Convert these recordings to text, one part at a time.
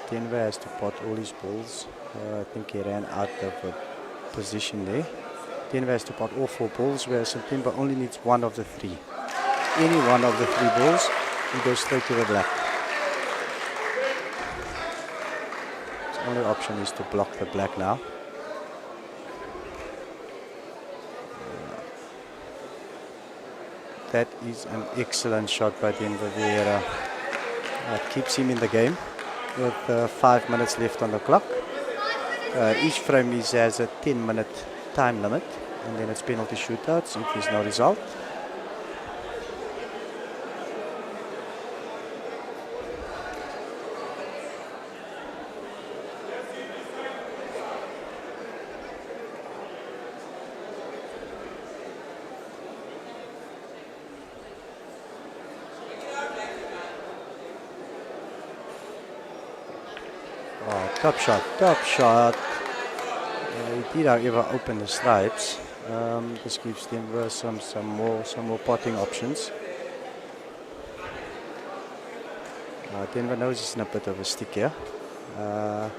Denver has to pot all his balls. I think he ran out of a position there. Denver has to pot all 4 balls, whereas September only needs one of the 3. Any one of the 3 balls, he goes straight to the black. His only option is to block the black now. That is an excellent shot by Denver Vieira. It keeps him in the game with 5 minutes left on the clock. Each frame has a 10-minute time limit, and then it's penalty shootouts if there's no result. Top shot, top shot. He did however open the stripes. This gives Denver some more potting options. Denver knows he's in a bit of a stick here. The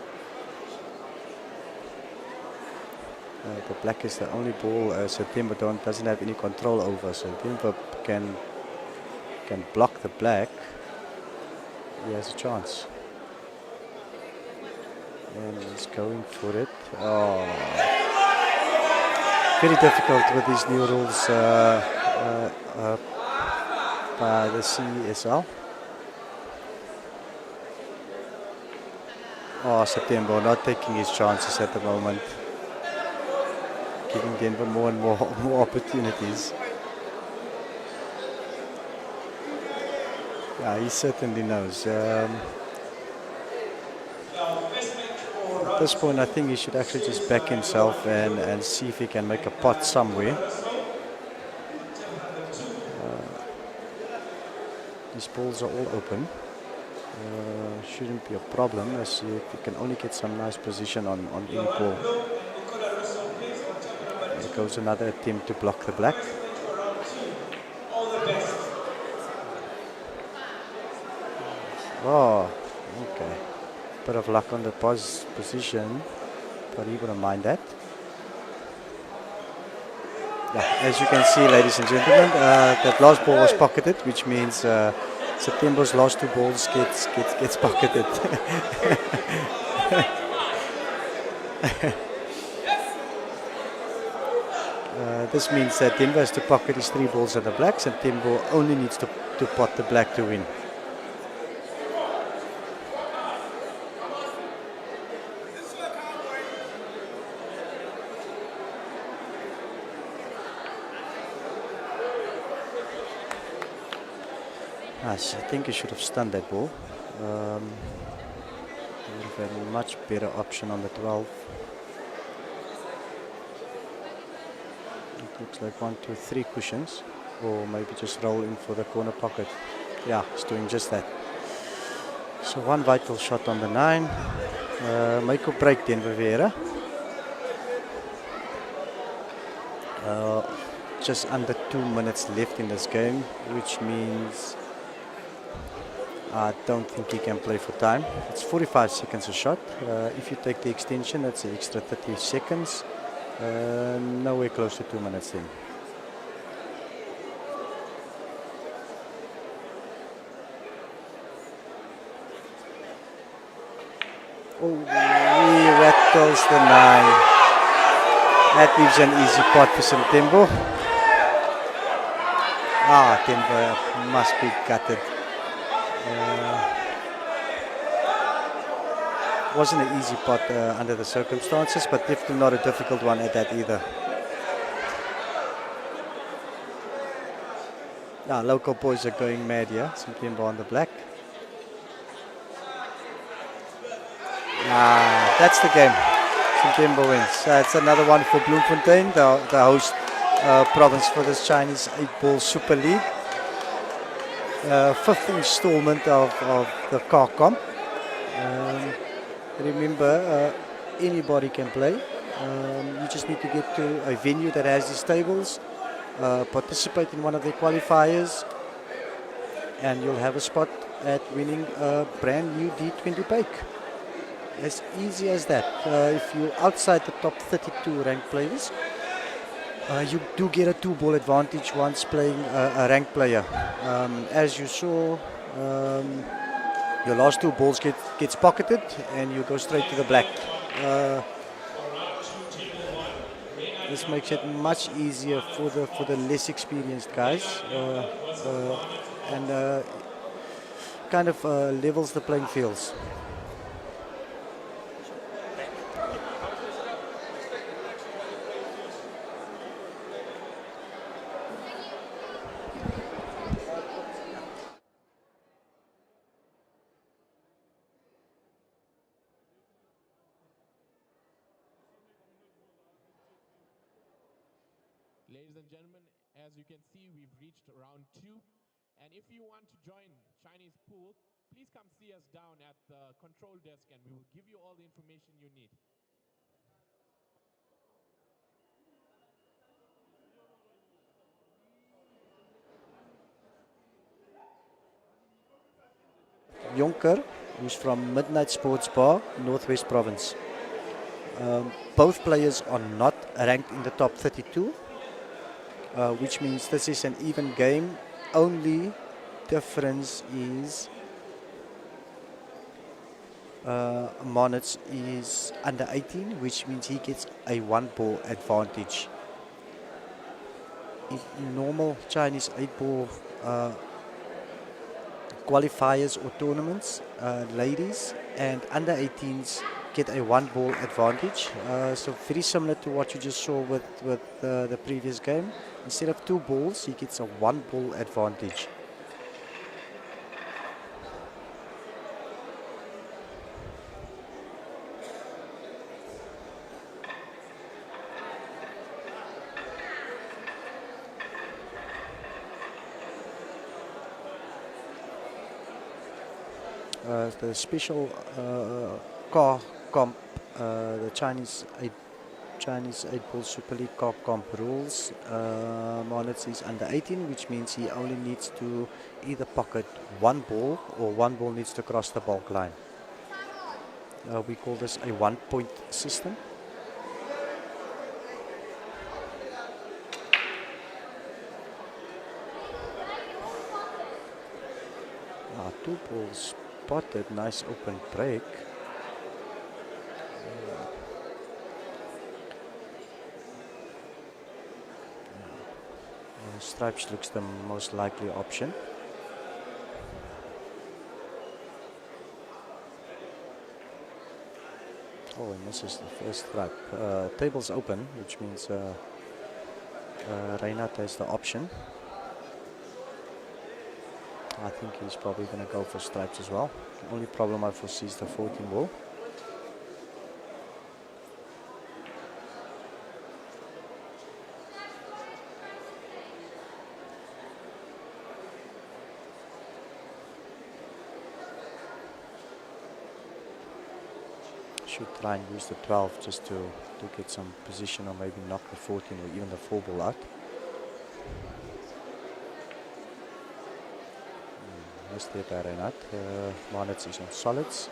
black is the only ball Denver doesn't have any control over, so Denver can block the black. He has a chance. And he's going for it. Oh, very difficult with these new rules by the CSL. Oh, September not taking his chances at the moment, giving Denver more and more opportunities. Yeah, he certainly knows. At this point, I think he should actually just back himself and see if he can make a pot somewhere. These balls are all open. Shouldn't be a problem as you can only get some nice position on any ball. There goes another attempt to block the black. Oh, okay. Bit of luck on the position, but he wouldn't mind that. Yeah, as you can see, ladies and gentlemen, that last ball was pocketed, which means September's last 2 balls gets pocketed. This means that Denver has to pocket his 3 balls at the blacks, and September only needs to pot the black to win. Nice. I think he should have stunned that ball. He would have had a much better option on the 12. It looks like 1, 2, 3 cushions, or maybe just roll in for the corner pocket. Yeah, he's doing just that. So 1 vital shot on the 9. Make or break Denver Vieira. Just under 2 minutes left in this game, which means I don't think he can play for time. It's 45 seconds a shot. If you take the extension, that's an extra 30 seconds. Nowhere close to 2 minutes then. Oh, he rattles the 9. That leaves an easy pot for September. Denver must be gutted. Wasn't an easy pot under the circumstances, but definitely not a difficult one at that either. Local boys are going mad here. September on the black. That's the game. September wins. It's another one for Bloemfontein, the host province for this Chinese 8-ball Super League. 5th installment of the car comp. Remember, anybody can play. You just need to get to a venue that has these tables, participate in one of their qualifiers, and you'll have a spot at winning a brand new D20 bike. As easy as that. If you're outside the top 32 ranked players, you do get a 2-ball advantage once playing a ranked player. As you saw, your last 2 balls gets pocketed and you go straight to the black. Uh, this makes it much easier for the less experienced guys, and kind of levels the playing fields. Ladies and gentlemen, as you can see, we've reached round 2. And if you want to join Chinese pool, please come see us down at the control desk and we will give you all the information you need. Jonker, who's from Midnight Sports Bar, Northwest Province. Both players are not ranked in the top 32, which means this is an even game. Only difference is Monitz is under 18, which means he gets a 1-ball advantage. In normal Chinese 8-ball qualifiers or tournaments, ladies and under 18s get a 1-ball advantage. So very similar to what you just saw with the previous game. Instead of 2 balls, he gets a 1-ball advantage. The special car comp, the Chinese 8-ball Super League car comp rules. Monitz is under 18, which means he only needs to either pocket 1 ball or 1 ball needs to cross the bulk line. We call this a 1-point system. Two balls spotted, nice open break. Stripes looks the most likely option. Oh, he misses the first stripe. Table's open, which means Reinhard has the option. I think he's probably going to go for stripes as well. The only problem I foresee is the 14 ball. Should try and use the 12 just to get some position or maybe knock the 14 or even the 4 ball out. Missed there by Reinhard. Monitz is on solids.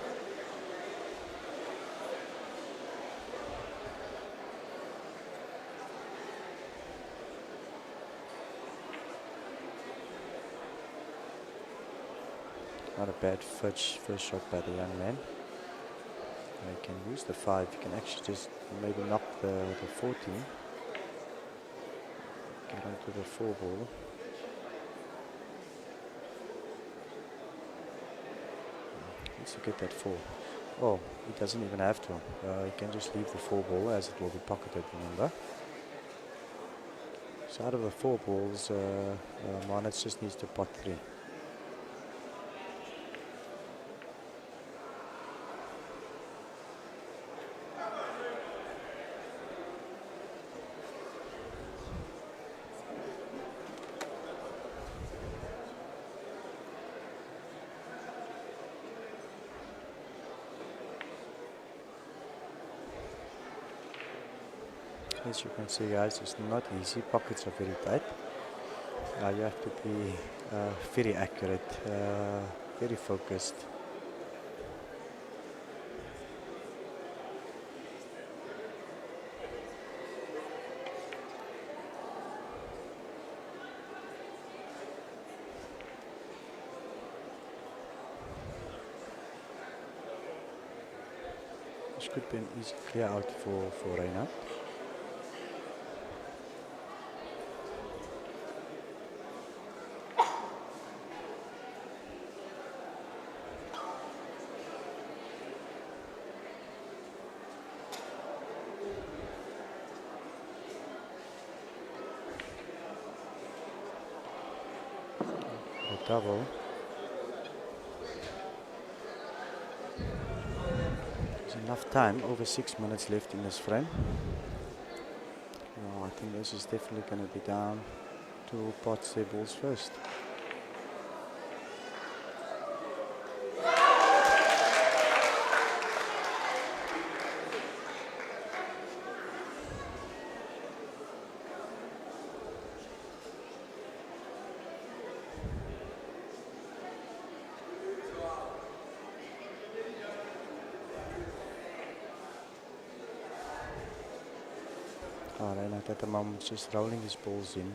Not a bad first shot by the young man. You can use the 5. You can actually just maybe knock the 14. Get onto the 4 ball. Let's look at that 4. Oh, he doesn't even have to. He can just leave the 4 ball as it will be pocketed, remember. So out of the 4 balls, Monitz just needs to pot 3. As you can see, guys, it's not easy. Pockets are very tight. You have to be very accurate, very focused. This could be an easy clear out for Reina. A double. There's enough time, over 6 minutes left in this frame. Oh, I think this is definitely going to be down to pots their balls first. Reinhard at the moment just rolling his balls in,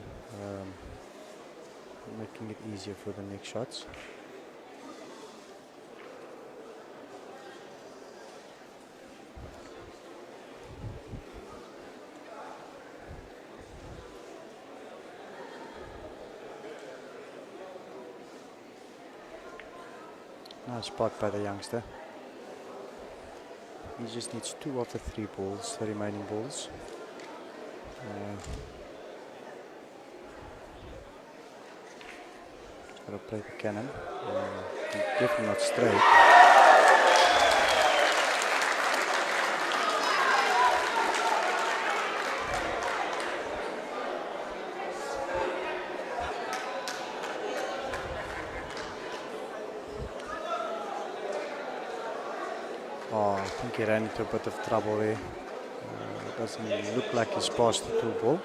making it easier for the next shots. Nice spot by the youngster. He just needs 2 of the 3 balls, the remaining balls. Gotta play the cannon. Definitely not straight. Oh, I think he ran into a bit of trouble there. Doesn't look like he's passed the 2 ball.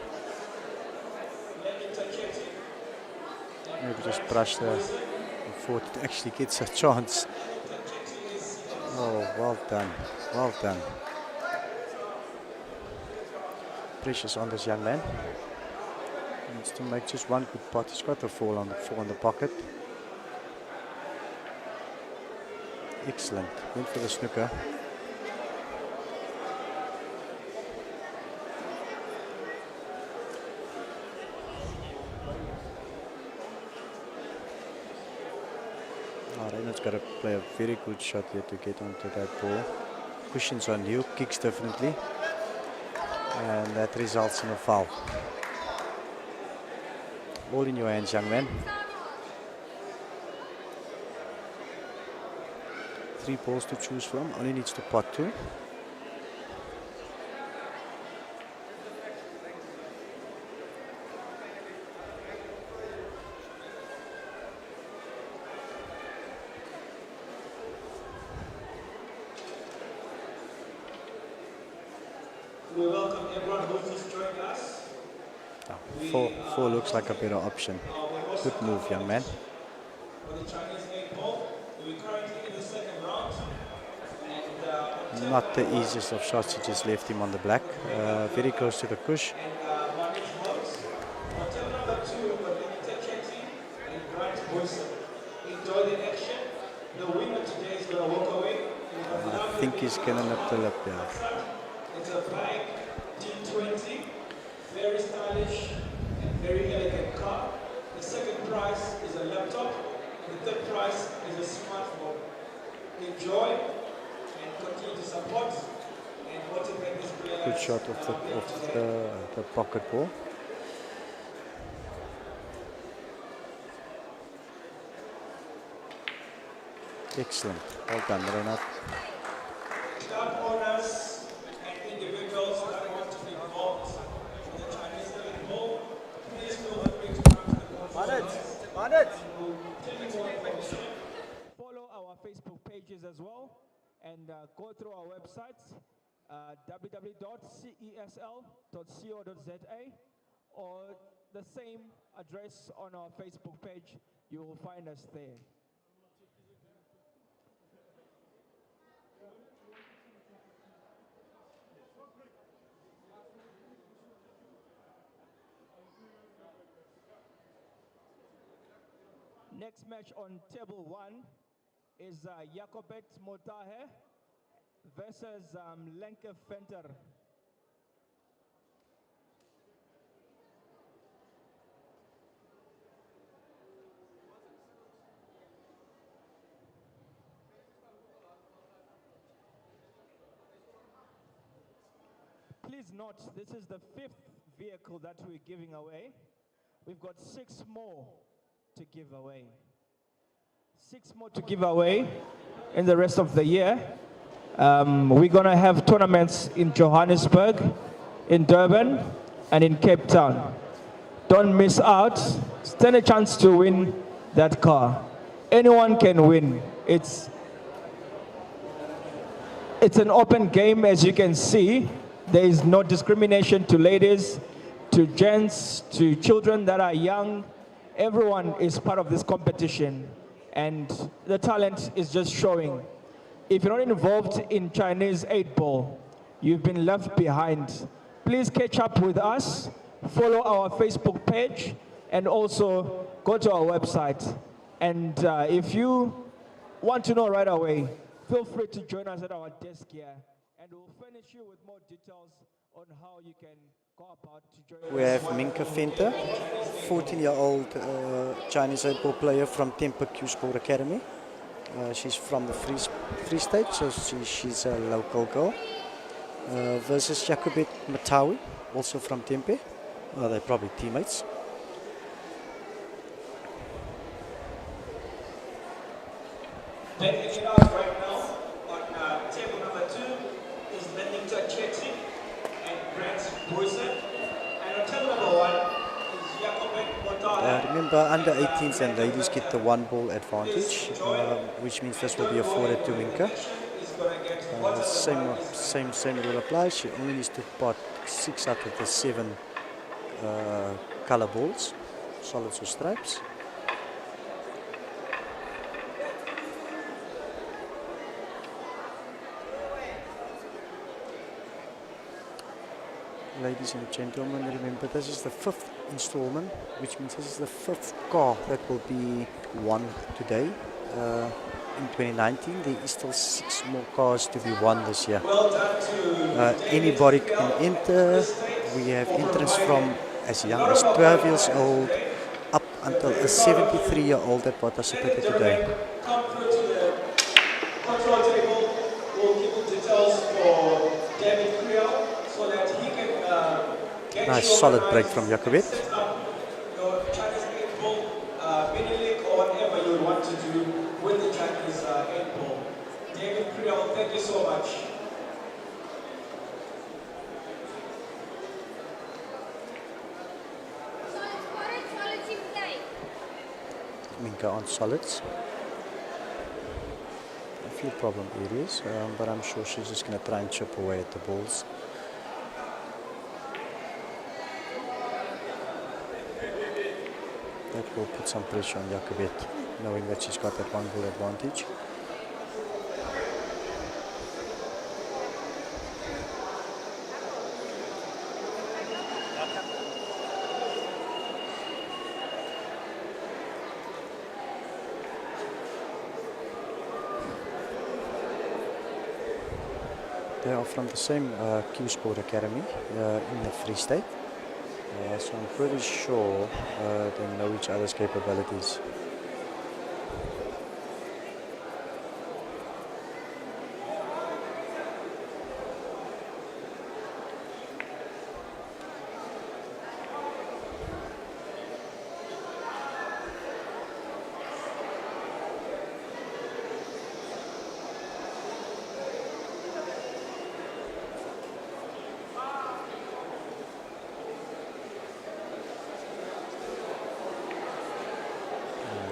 Maybe just brush the foot. It actually gets a chance. Oh, well done. Well done. Precious on this young man. He needs to make just 1 good pot. He's got the 4 on the pocket. Excellent. Went for the snooker. Reinhard's got to play a very good shot here to get onto that ball. Cushions on you, kicks differently, and that results in a foul. All in your hands, young man. 3 balls to choose from, only needs to pot 2. We welcome everyone who's just joined us. 4 looks like a better option. Good move, young man. For the Chinese 8 ball, we're currently in the 2nd round. And, not the easiest of shots, he just left him on the black. Very close to the cush. on table number 2, but and Grant Boyson. Enjoy the action. The winner today is going to walk away. I think he's going to nip the lip there. It's a bike D20, very stylish and very elegant car. The 2nd prize is a laptop, and the 3rd prize is a smartphone. Enjoy and continue to support and motivate this player. Good shot of the pocket ball. Excellent. Well done, Reinhard. Club owners and individuals that want to be involved in the Chinese Olympic ball, please feel free to come to the conference. Follow our Facebook pages as well, and go through our websites, www.cesl.co.za, or the same address on our Facebook page. You will find us there. Next match on table 1 is Jacobet Motahe versus Lenke Venter. Please note, this is the 5th vehicle that we're giving away. We've got 6 more to give away. 6 more to give away in the rest of the year. We're going to have tournaments in Johannesburg, in Durban, and in Cape Town. Don't miss out. Stand a chance to win that car. Anyone can win. It's an open game, as you can see. There is no discrimination to ladies, to gents, to children that are young. Everyone is part of this competition, and the talent is just showing. If you're not involved in Chinese 8-ball, you've been left behind. Please catch up with us, follow our Facebook page, and also go to our website. And if you want to know right away, feel free to join us at our desk here, and we'll furnish you with more details on how you can go about to join. We have Minka Venter, 14-year-old Chinese 8-ball player from Tempe Q Sport Academy. She's from the Free State, so she's a local girl. Versus Jacobet Matawi, also from Tempe. They're probably teammates. Then it out right now on table number 2 is Lenita Chetty and Grant Boysen. And on table number 1 is Jacobet Motala. Remember, under 18s and ladies get the 1-ball advantage, which means this will be afforded to Minka. Same rule applies. She only needs to pot 6 out of the 7 color balls, solids or stripes. Ladies and gentlemen, remember this is the 5th installment, which means this is the 5th car that will be won today. In 2019, there is still 6 more cars to be won this year. Anybody can enter. We have entrants from as young as 12 years old up until a 73-year-old that participated today. Come through to the control table. We'll give you details for David Creel so that he can get Nice solid break from Jacobet. your Chinese 8-ball mini league or whatever you want to do with the Chinese 8-ball. David Creel, thank you so much. Minka on solids. A few problem areas, but I'm sure she's just going to try and chip away at the balls. That will put some pressure on Jacobet, knowing that she's got that 1-ball advantage. They are from the same Q Sport Academy in the Free State, so I'm pretty sure they know each other's capabilities.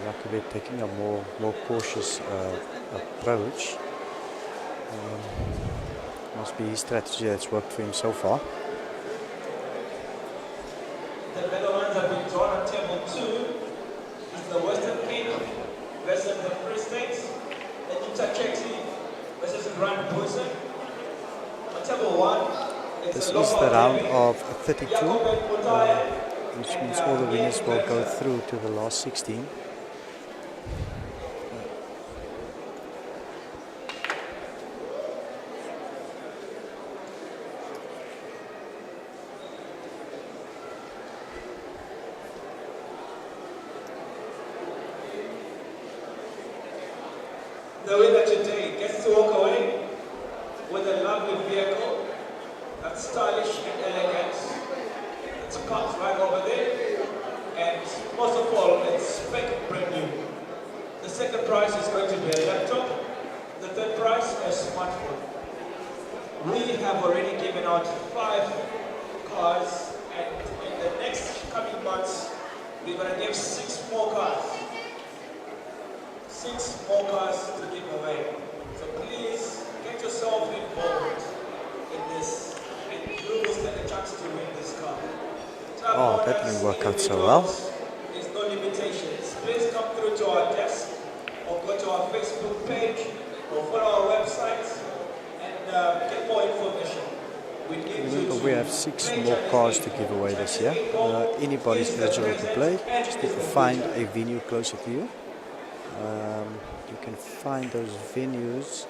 Jacobet taking a more cautious approach. Must be his strategy that's worked for him so far. The better ones have been drawn on table 2 is the Western Cape versus the Free States, the Interchexi versus Grand Boysen. On table 1, This is the round of 32, which means all the winners will go through to the last 16. the winner today gets to walk away with a lovely vehicle that's stylish and elegant. It's parked right over there, and most of all, it's spec brand new. The second prize is going to be a laptop. The third prize, a smartphone. We have already given out 5 cars, and in the next coming months, we're going to give 6 more cars. 6 more cars to give away. So please get yourself involved in this, and you will stand a chance to win this car. Oh, that didn't work out so well. There's no limitations. Please come through to our desk or go to our Facebook page or follow our website and get more information. Remember, we have 6 more cars to give away this year. Anybody's eligible to play. Just need to find a venue closer to you. You can find those venues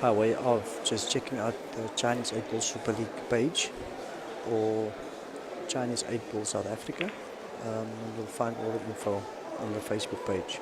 by way of just checking out the Chinese 8-Ball Super League page or Chinese 8-Ball South Africa. And you'll find all the info on the Facebook page.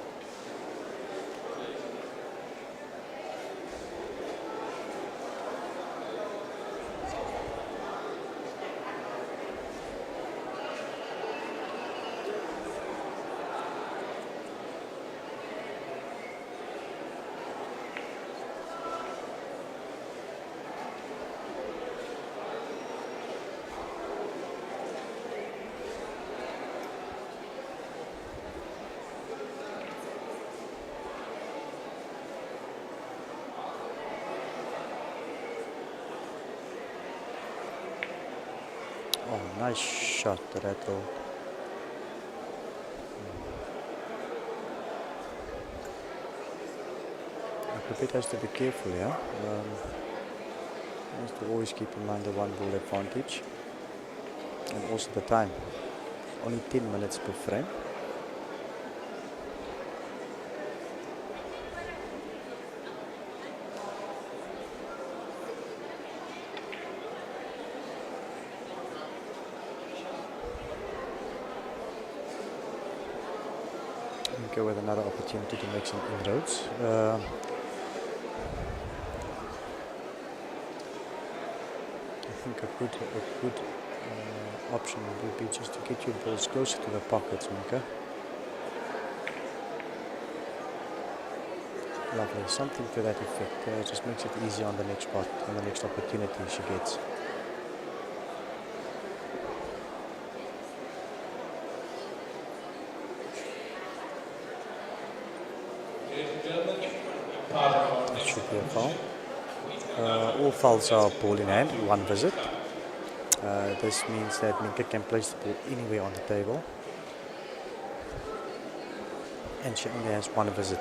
Oh, nice shot, Reto. Kripit has to be careful here. Has to always keep in mind the 1 ball advantage. And also the time. Only 10 minutes per frame. Go with another opportunity to make some inroads. I think a good option would be just to get your balls closer to the pockets, Minka. Lovely, something to that effect. Just makes it easy on the next spot, on the next opportunity she gets. That should be a foul. All fouls are ball in hand, 1 visit. This means that Minka can place the ball anywhere on the table. And she only has 1 visit.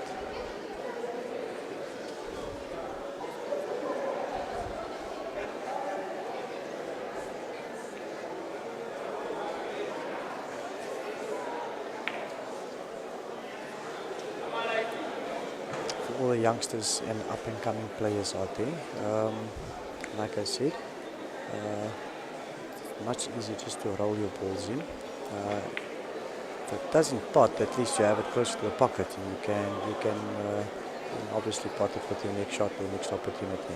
All the youngsters and up-and-coming players out there, like I said, much easier just to roll your balls in. If it doesn't pot, at least you have it close to the pocket, and you can obviously pot it with your next shot or next opportunity.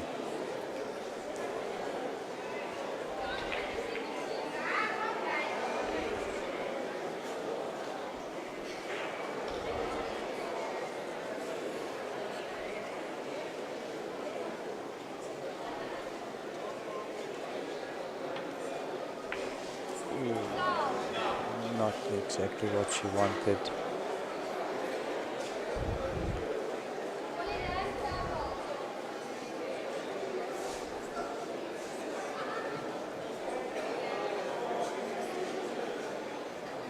Not exactly what she wanted.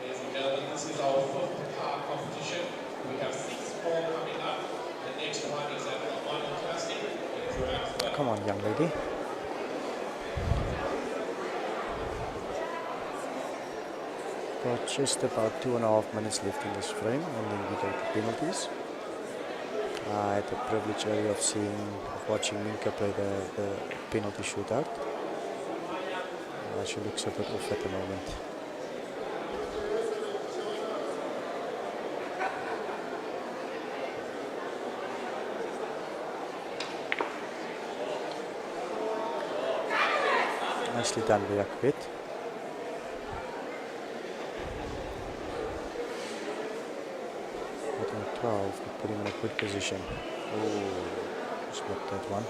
Ladies and gentlemen, this is our 5th car competition. We have 6 more coming up. The next one is at the Mono Classic in Johannesburg. Come on, young lady. Got just about 2.5 minutes left in this frame, and then we go to penalties. I had the privilege earlier of watching Minka play the penalty shootout. She looks a bit off at the moment. Nicely done by Jakobit. Bottom 12, we put him in a good position. Oh, just got that one.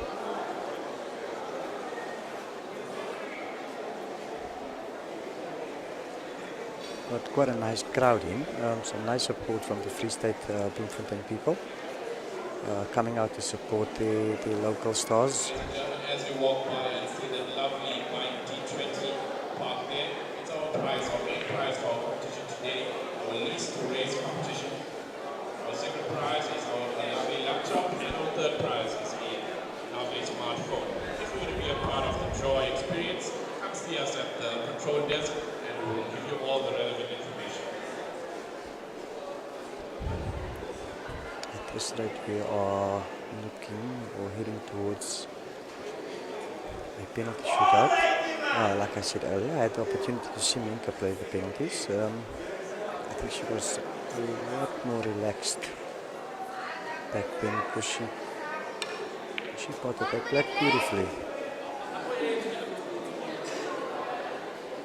Got quite a nice crowd in, some nice support from the Free State Bloemfontein people coming out to support the local stars. As you walk by and see that lovely white D20 park there, it's our prize, our main prize for our competition today, our least to race competition. Our second prize is our lovely laptop, and our third prize is a lovely smartphone. If you want to be a part of the draw experience, come see us at the control desk and we will give you all the relevant information. At this rate we are looking or heading towards a penalty shootout. Like I said earlier, I had the opportunity to see Minka play the penalties. I think she was a lot more relaxed back then because she potted that black beautifully.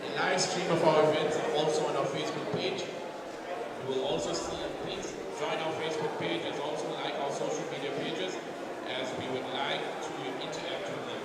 The live stream of our events are also on our Facebook page. You will also see, please join our Facebook page and also like our social media pages, as we would like to interact with you.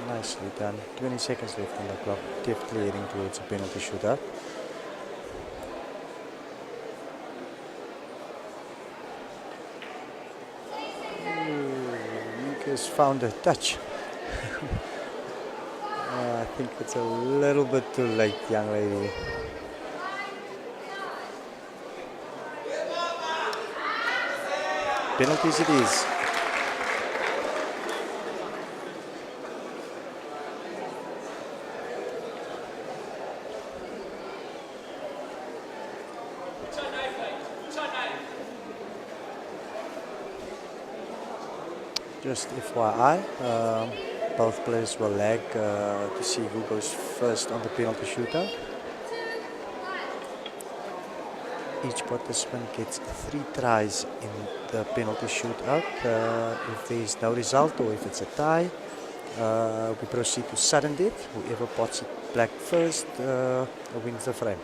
Nicely done. 20 seconds left on the clock. Definitely heading towards a penalty shootout. Minka's found a touch. I think it's a little bit too late, young lady. Penalties it is. Just FYI, both players will lag to see who goes first on the penalty shootout. Each participant gets 3 tries in the penalty shootout. If there is no result or if it's a tie, we proceed to sudden death. Whoever pots it black first wins the frame.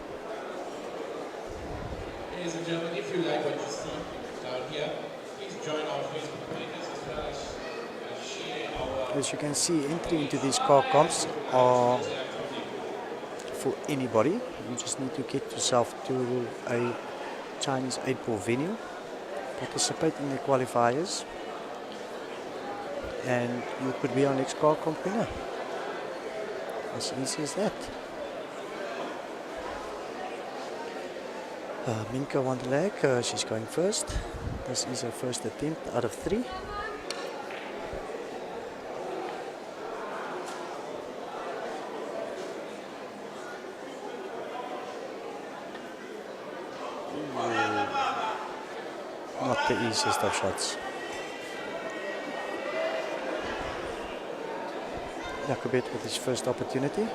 Ladies and gentlemen, if you like what you see down here, please join our Facebook pages as well as share our... As you can see, entry into these car comps are for anybody. You just need to get yourself to a Chinese 8-ball venue, participate in the qualifiers, and you could be our next car comp winner. As easy as that. Minka won the leg, she's going first. This is her first attempt out of 3. Not the easiest of shots. Jakobit with his first opportunity.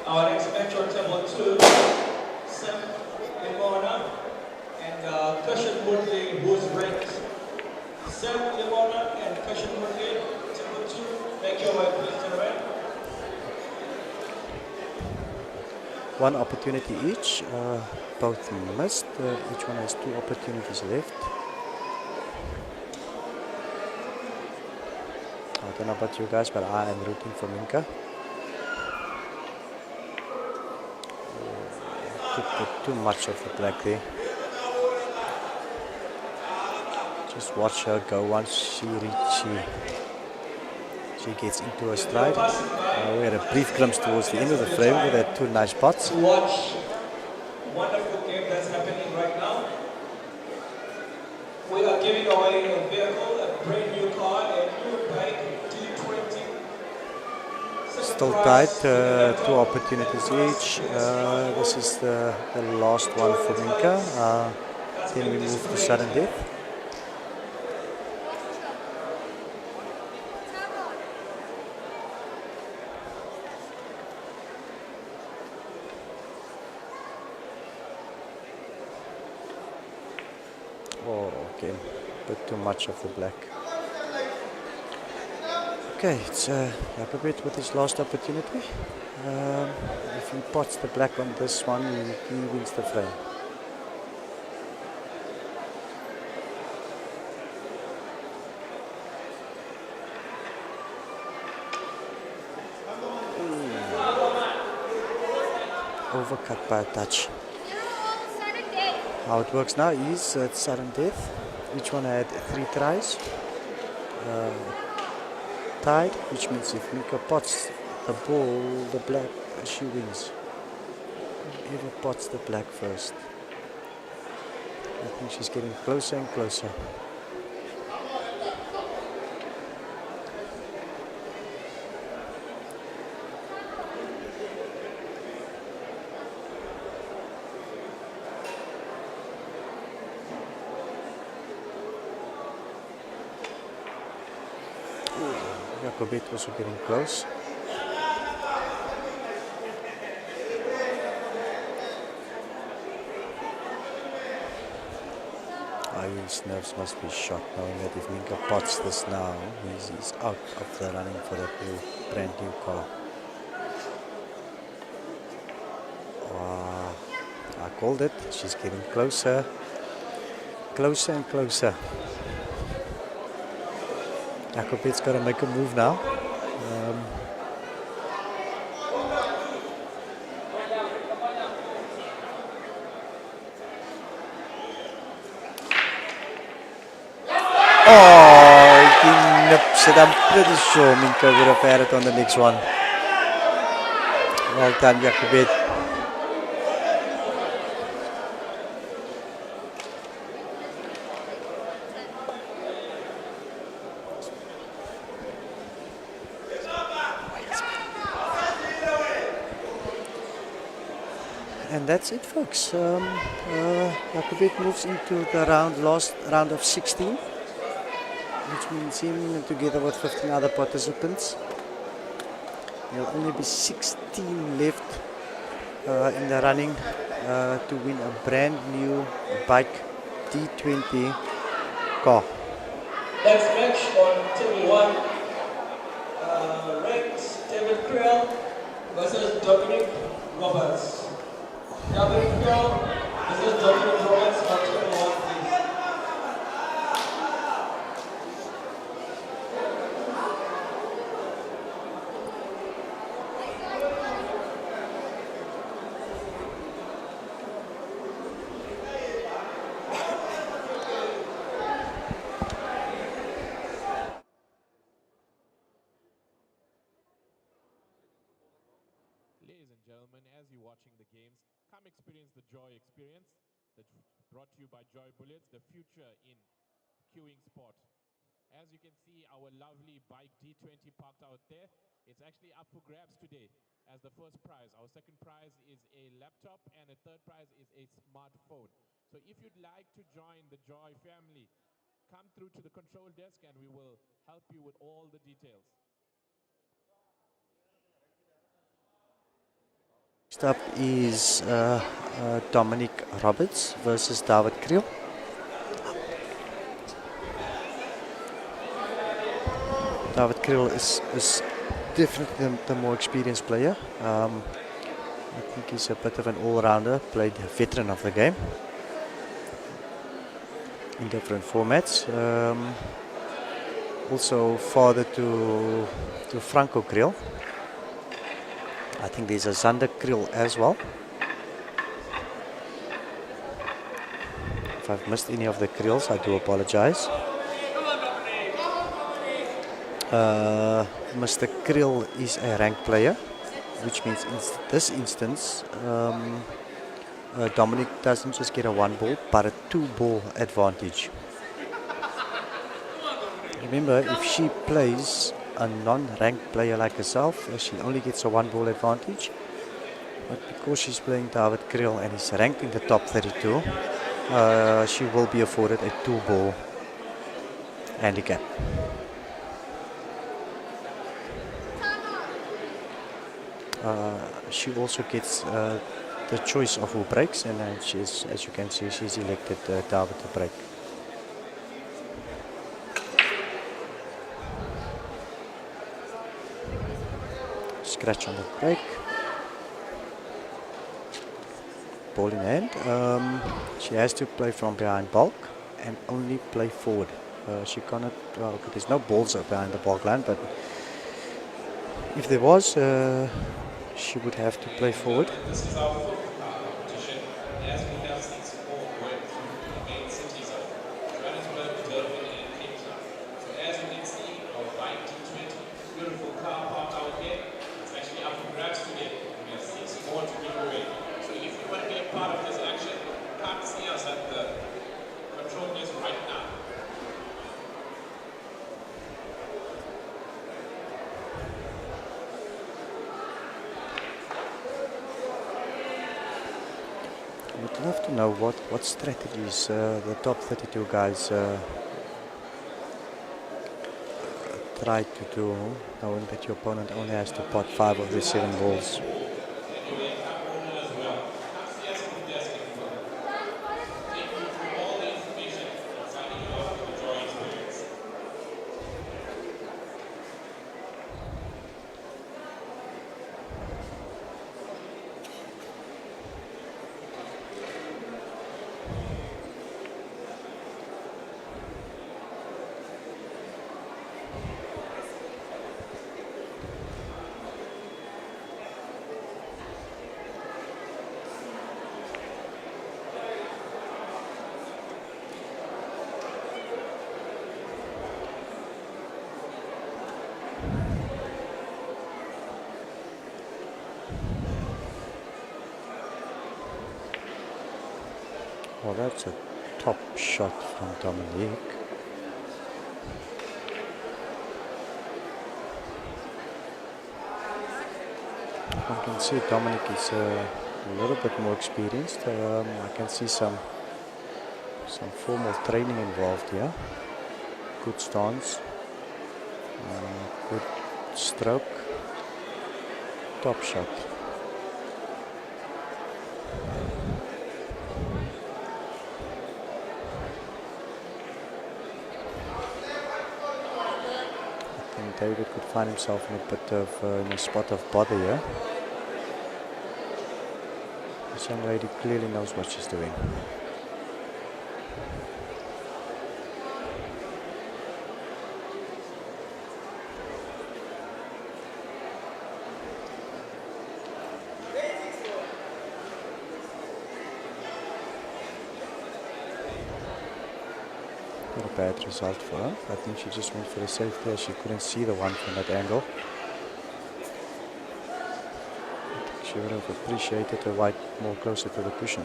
Our next match on table 2, Sam Limona and Cushion Woodley, who's ranked. Sam Limona and Cushion Woodley, table 2, make your way please to the right. One opportunity each, both missed. Each one has 2 opportunities left. I don't know about you guys, but I am rooting for Minka. Took too much of the black there. Just watch her go once she gets into her stride. We had a brief glimpse towards the end of the frame with her 2 nice pots. Watch away a vehicle, a brand new car, a new bike, D20. Still tight, two opportunities each. This is the last one for Minka. Then we move to sudden death. Oh, okay, bit too much of the black. Okay, it's Jacobet with his last opportunity. If he pots the black on this one, he wins the frame. Overcut by a touch. How it works now is it's sudden death. Each one had 3 tries. Tied, which means if Mika pots the ball, the black, she wins. Whoever pots the black first. I think she's getting closer and closer. Jacobet also getting close. His nerves must be shot knowing that if Minka pots this now, he's out of the running for that brand new car. I called it. She's getting closer, closer and closer. Jacobet's got to make a move now. Oh, he nips it. I'm pretty sure Minka would have had it on the next one. Well done, Jacobet. And that's it, folks. Jacobet moves into the last round of 16. Which means him together with 15 other participants. There will only be 16 left in the running to win a brand new bike D20 car. Next match on table 1, ranked David Creel versus Dominic Roberts. David Creel versus Dominic Roberts on table 1, please. Ladies and gentlemen, as you're watching the games, come experience the Joy experience that's brought to you by Joy Bullets, the future in queuing sport. As you can see, our lovely bike D20 parked out there. It's actually up for grabs today as the first prize. Our second prize is a laptop and a third prize is a smartphone. So if you'd like to join the Joy family, come through to the control desk and we will help you with all the details. Next up is Dominic Roberts versus David Creel. David Creel is definitely the more experienced player. I think he's a bit of an all-rounder, played a veteran of the game in different formats. Also father to Franco Creel. I think there's a Zander Creel as well. If I've missed any of the Creels, I do apologize. Mr. Creel is a ranked player, which means in this instance, Dominic doesn't just get a 1 ball, but a 2 ball advantage. Remember, if she plays a non-ranked player like herself, she only gets a 1-ball advantage. But because she's playing David Kriel and is ranked in the top 32, she will be afforded a 2-ball handicap. She also gets the choice of who breaks, and she's, as you can see, she's elected David to break. Scratch on the break. Ball in hand. She has to play from behind bulk and only play forward. She cannot, well, there's no balls behind the bulk line, but if there was, she would have to play forward. This is our fourth competition, as we have 6 more going through the main cities of Johannesburg, Durban, and Cape Town. So as you can see, our bike T20, beautiful car park out here. It's actually up for grabs today. We have 6 more to give away. So if you want to be a part of this action, come see us at the control desk right now. I'd love to know what strategies the top 32 guys try to do, knowing that your opponent only has to pot 5 of the 7 balls. Well, that's a top shot from Dominique. I can see Dominic is a little bit more experienced. I can see some formal training involved here. Good stance, good stroke, top shot. David could find himself in a bit of in a spot of bother here. This young lady clearly knows what she's doing. Not a bad result for her. I think she just went for the safety as she couldn't see the one from that angle. I think she would have appreciated the white more closer to the cushion.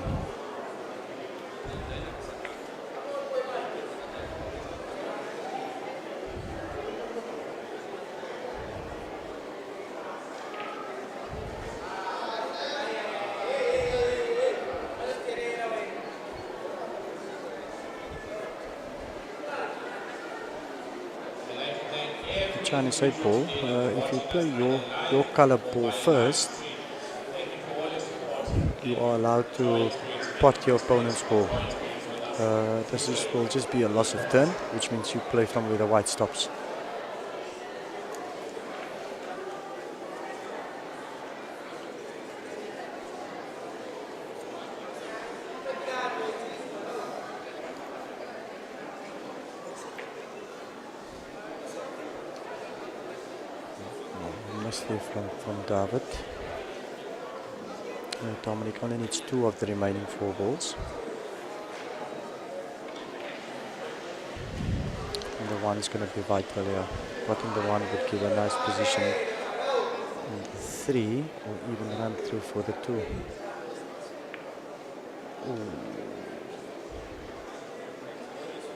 Chinese 8 ball, if you play your color ball first, you are allowed to pot your opponent's ball. This will just be a loss of turn, which means you play from where the white stops. There from David. Dominic only needs 2 of the remaining 4 balls. And the 1 is going to be vital here. Potting the 1 would give a nice position in the 3 or even run through for the 2. Ooh.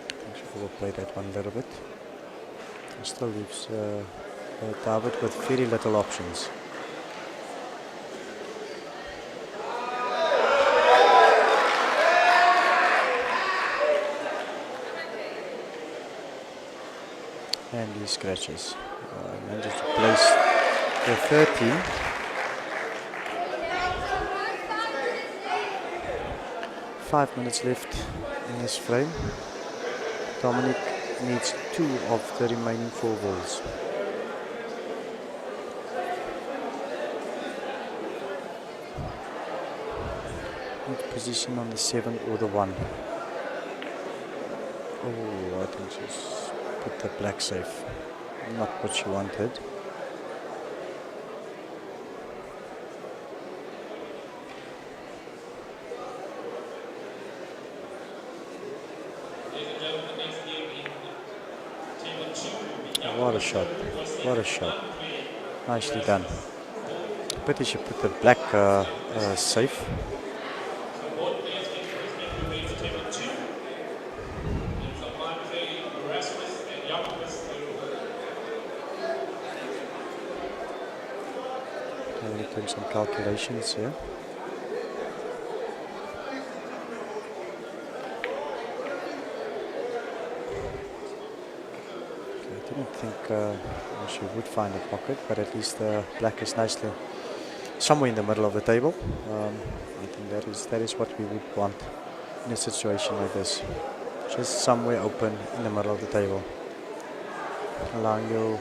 I think she overplayed that one a little bit. Still leaves David with very little options. And he scratches. Manages to place the 13. Five minutes left in this frame. Dominic needs 2 of the remaining 4 balls. Need position on the 7 or the 1. Oh, I think she's put the black safe. Not what she wanted. What a shot. What a shot. Nicely done. Pity she put the black safe. Doing some calculations here. I didn't think she would find a pocket, but at least the black is nicely somewhere in the middle of the table. I think that is what we would want in a situation like this. Just somewhere open in the middle of the table, allowing you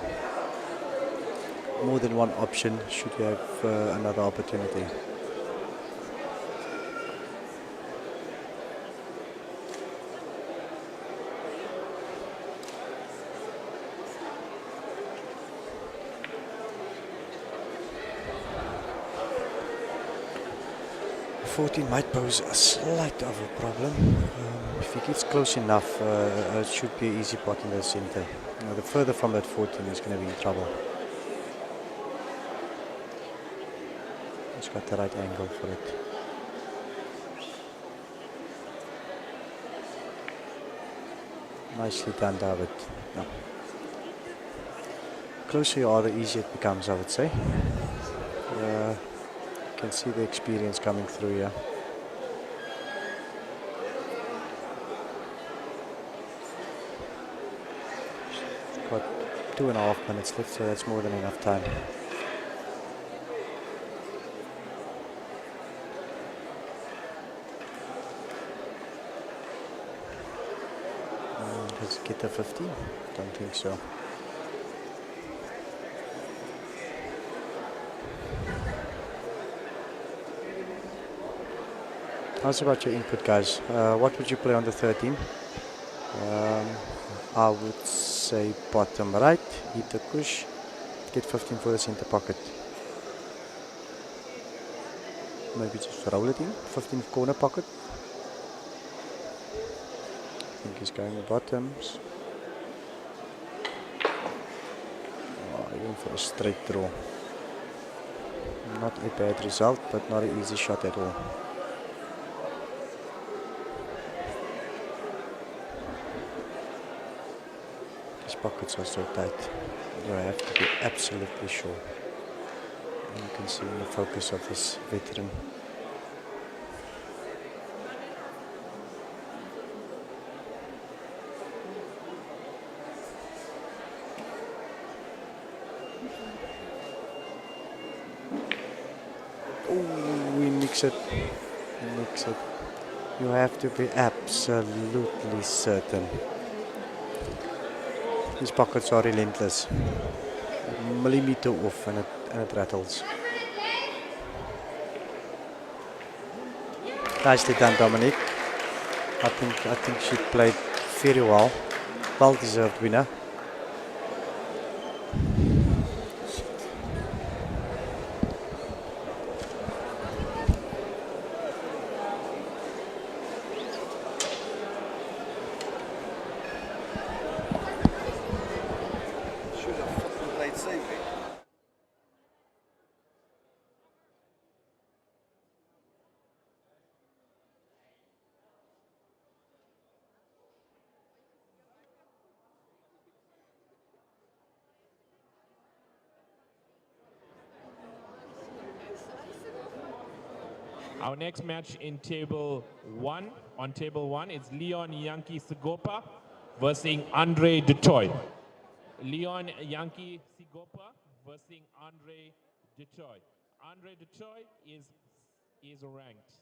more than one option should you have another opportunity. The 14 might pose a slight of a problem. If he gets close enough, it should be an easy pot in the center. The further from that 14 is going to be in trouble. He's got the right angle for it. Nicely done, David. No. The closer you are, the easier it becomes, I would say. You can see the experience coming through here. Got 2.5 minutes left, so that's more than enough time. Let's get the 50. Don't think so. How's about your input, guys? What would you play on the 13? I would say bottom right, hit the push, get 15 for the center pocket. Maybe just roll it in, 15 corner pocket. I think he's going bottoms. Oh, even for a straight draw. Not a bad result, but not an easy shot at all. These pockets are so tight. You have to be absolutely sure. And you can see in the focus of this veteran. We mix it. You have to be absolutely certain. These pockets are relentless. A millimeter off and it rattles. Nicely done, Dominic. I think she played very well. Well deserved winner. Our next match in table 1, on table 1, is Leon Yankee Sigopa versus Andre Dutoy. Leon Yankee Sigopa versus Andre Dutoy. Andre Dutoy is ranked.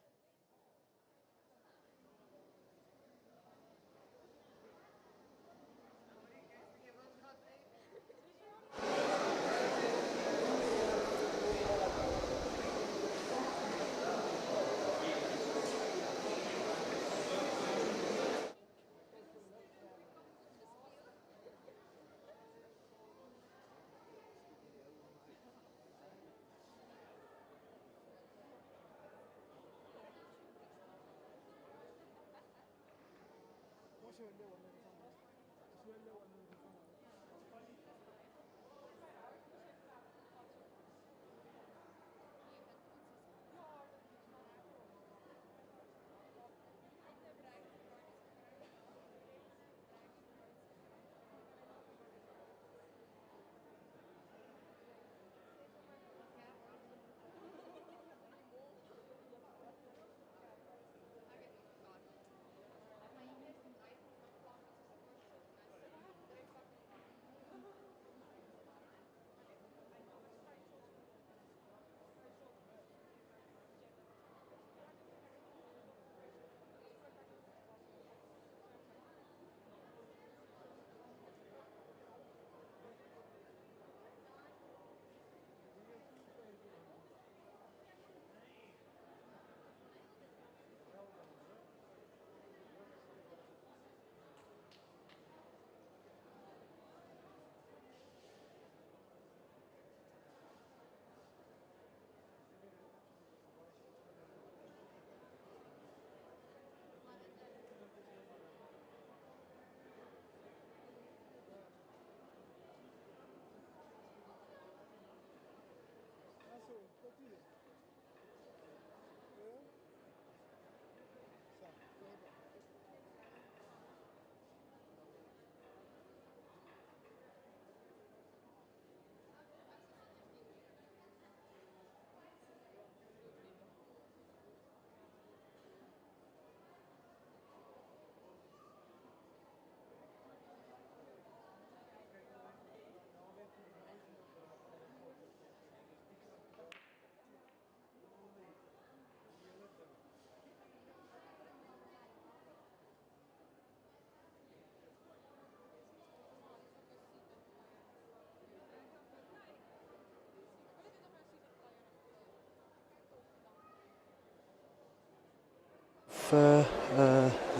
For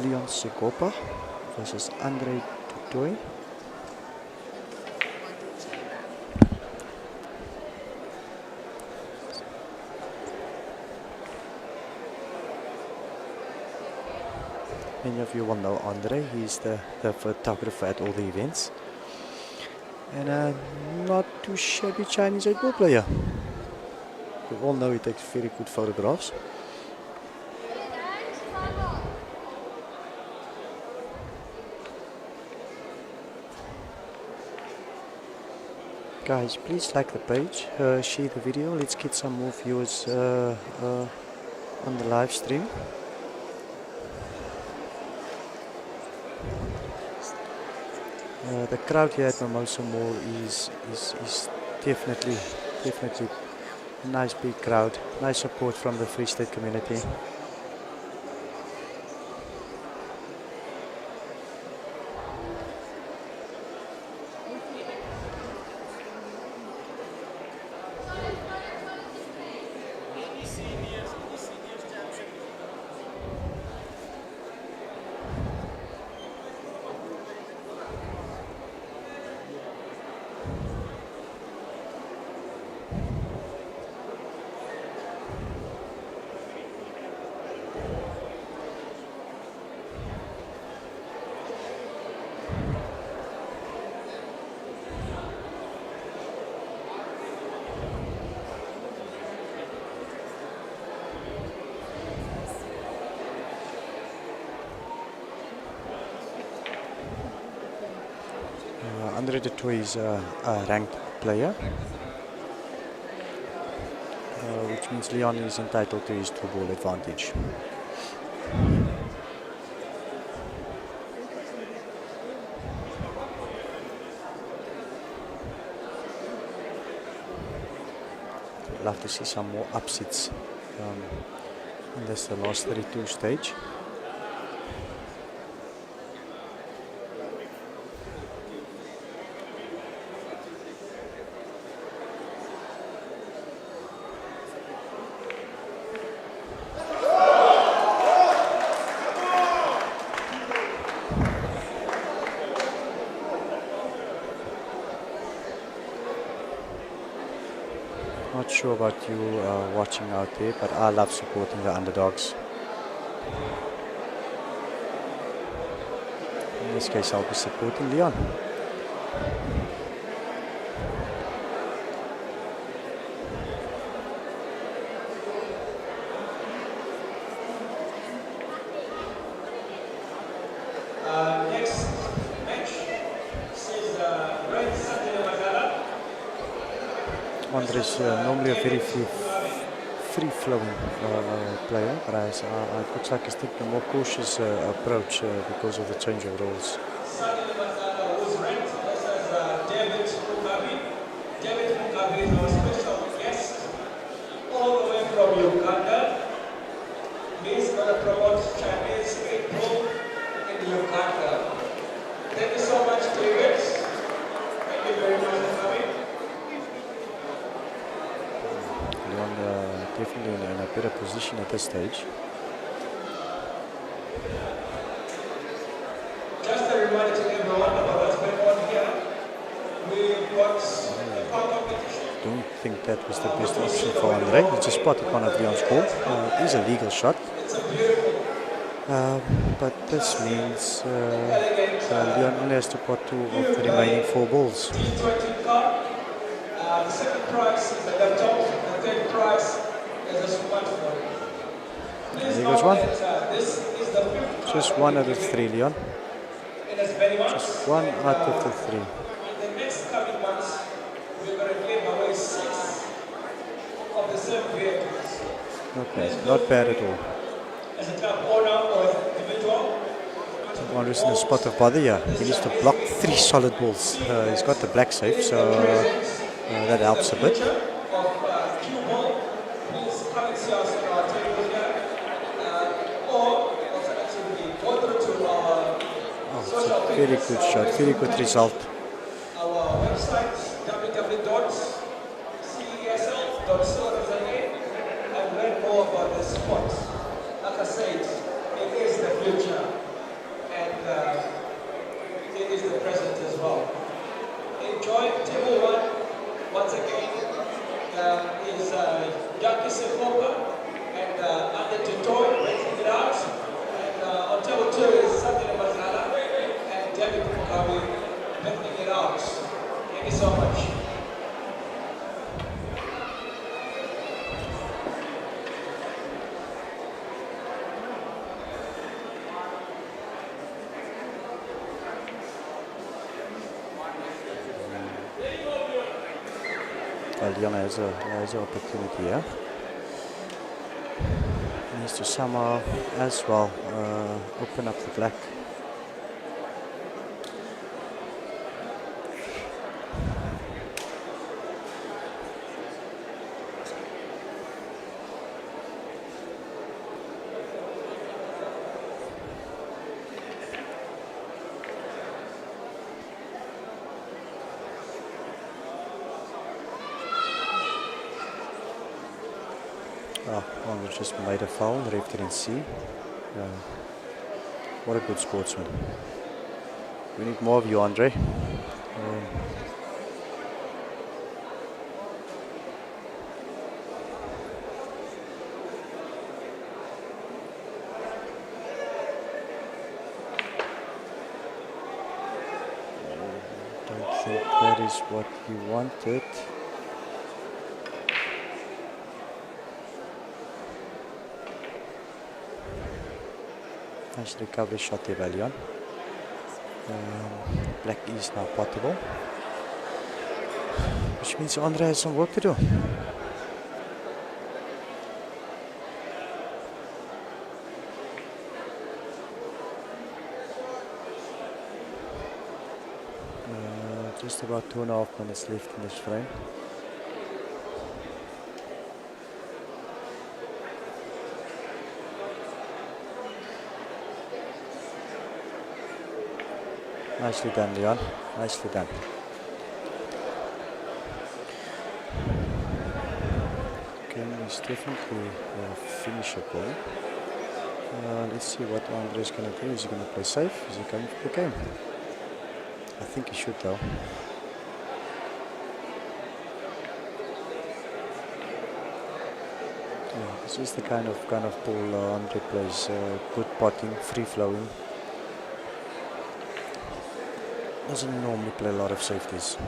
Leon Sigopa versus Andre Dutoy. Many of you will know Andre. He's the photographer at all the events. And a not too shabby Chinese 8 ball player. We all know he takes very good photographs. Guys, please like the page, share the video. Let's get some more viewers on the live stream. The crowd here at Mimosa Mall is definitely a nice big crowd. Nice support from the Free State community. Andre Dutoy is a ranked player. which means Leon is entitled to his 2-ball advantage. I'd love to see some more upsets in this the last 32 stage. Not sure about you watching out there, but I love supporting the underdogs. In this case, I'll be supporting Leon. Next match is Red Saturday Magala. Andre is normally a very free-flowing player, but Coach Sak is taking a more cautious approach because of the change of rules. Saturday Magala was ranked versus David Mugabe. David Mugabe is our special guest all the way from Uganda. He's going to promote Chinese football in Uganda. Thank you so much, David. Thank you very much for coming. Leon definitely in a better position at this stage. Just a reminder to everyone about what's going on here. We've got a power competition. Don't think that was the best option for Andre. He just spotted one of Leon's ball. It is a legal shot. It's a beautiful But this means Leon only has to pot 2 of the remaining 4 balls. T20 car. The second prize is a laptop. The third prize is a smartphone. Please There note goes one. that this is the fifth Just 1 out of 3, Leon. in as many months. Just 1 out of the 3. In the next coming months, we're going to give away 6 of the same vehicles. Okay, not bad at all. As a club owner or as an individual, Andre's in a spot of bother here. He needs to block 3 solid balls. He's got the black safe, so that helps a bit. of cue ball, please come and see us on our table here. Or alternatively, go through to our It's social a very pages, good shot, very good result. our website, www.cesl.co.za, and learn more about the sport. Like I said, it is the future, and it is the present as well. Enjoy table 1. Once again, is Jackie Sekoba and Andre Tutoy breaking it out. And on table 2 is Saturday Mazala and David Mugabe breaking it out. Thank you so much. Leon has an opportunity here. He needs to somehow as well open up the black. Andre just made a foul, the ref didn't see. What a good sportsman. We need more of you, Andre. Don't think that is what you wanted. Nice recovery shot there by Leon. Black is now potable, which means Andre has some work to do. Just about 2.5 minutes left in this frame. Nicely done, Leon. Nicely done. Game is definitely finishable. Let's see what Andre is going to do. Is he going to play safe? Is he going for the game? I think he should, though. Yeah, this is the kind of ball Andre plays. Good potting, free flowing. Doesn't normally play a lot of safeties.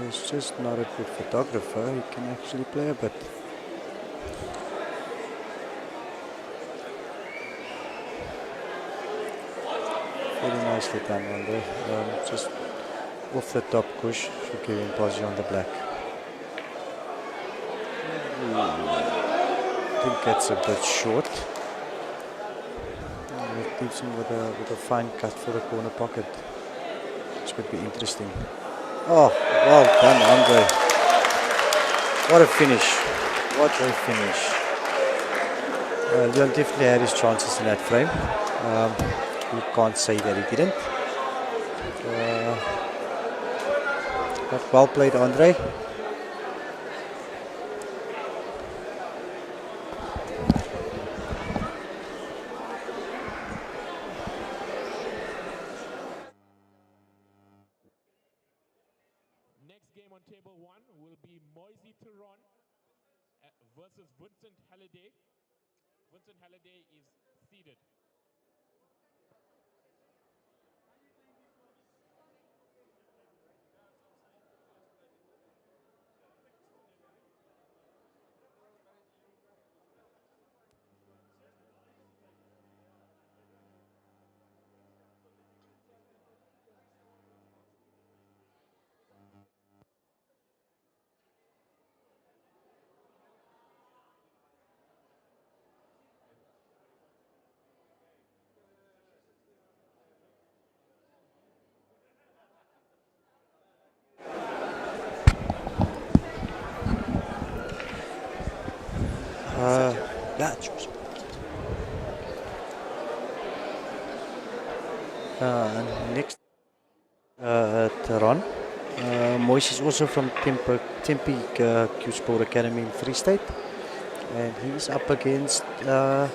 He's just not a good photographer. He can actually play a bit. Very nicely done on there. Just off the top push, should give him position on the black. I think that's a bit short. It leaves him with a fine cut for the corner pocket. This could be interesting. Oh, well done, Andre. What a finish. What a finish. Leon definitely had his chances in that frame. You can't say that he didn't. But well played, Andre. Table 1 will be Moisey Turon versus Vincent Halliday. Vincent Halliday is seeded. Next, Teron. Moise is also from Tempe Q Sport Academy in Free State, and he's up against our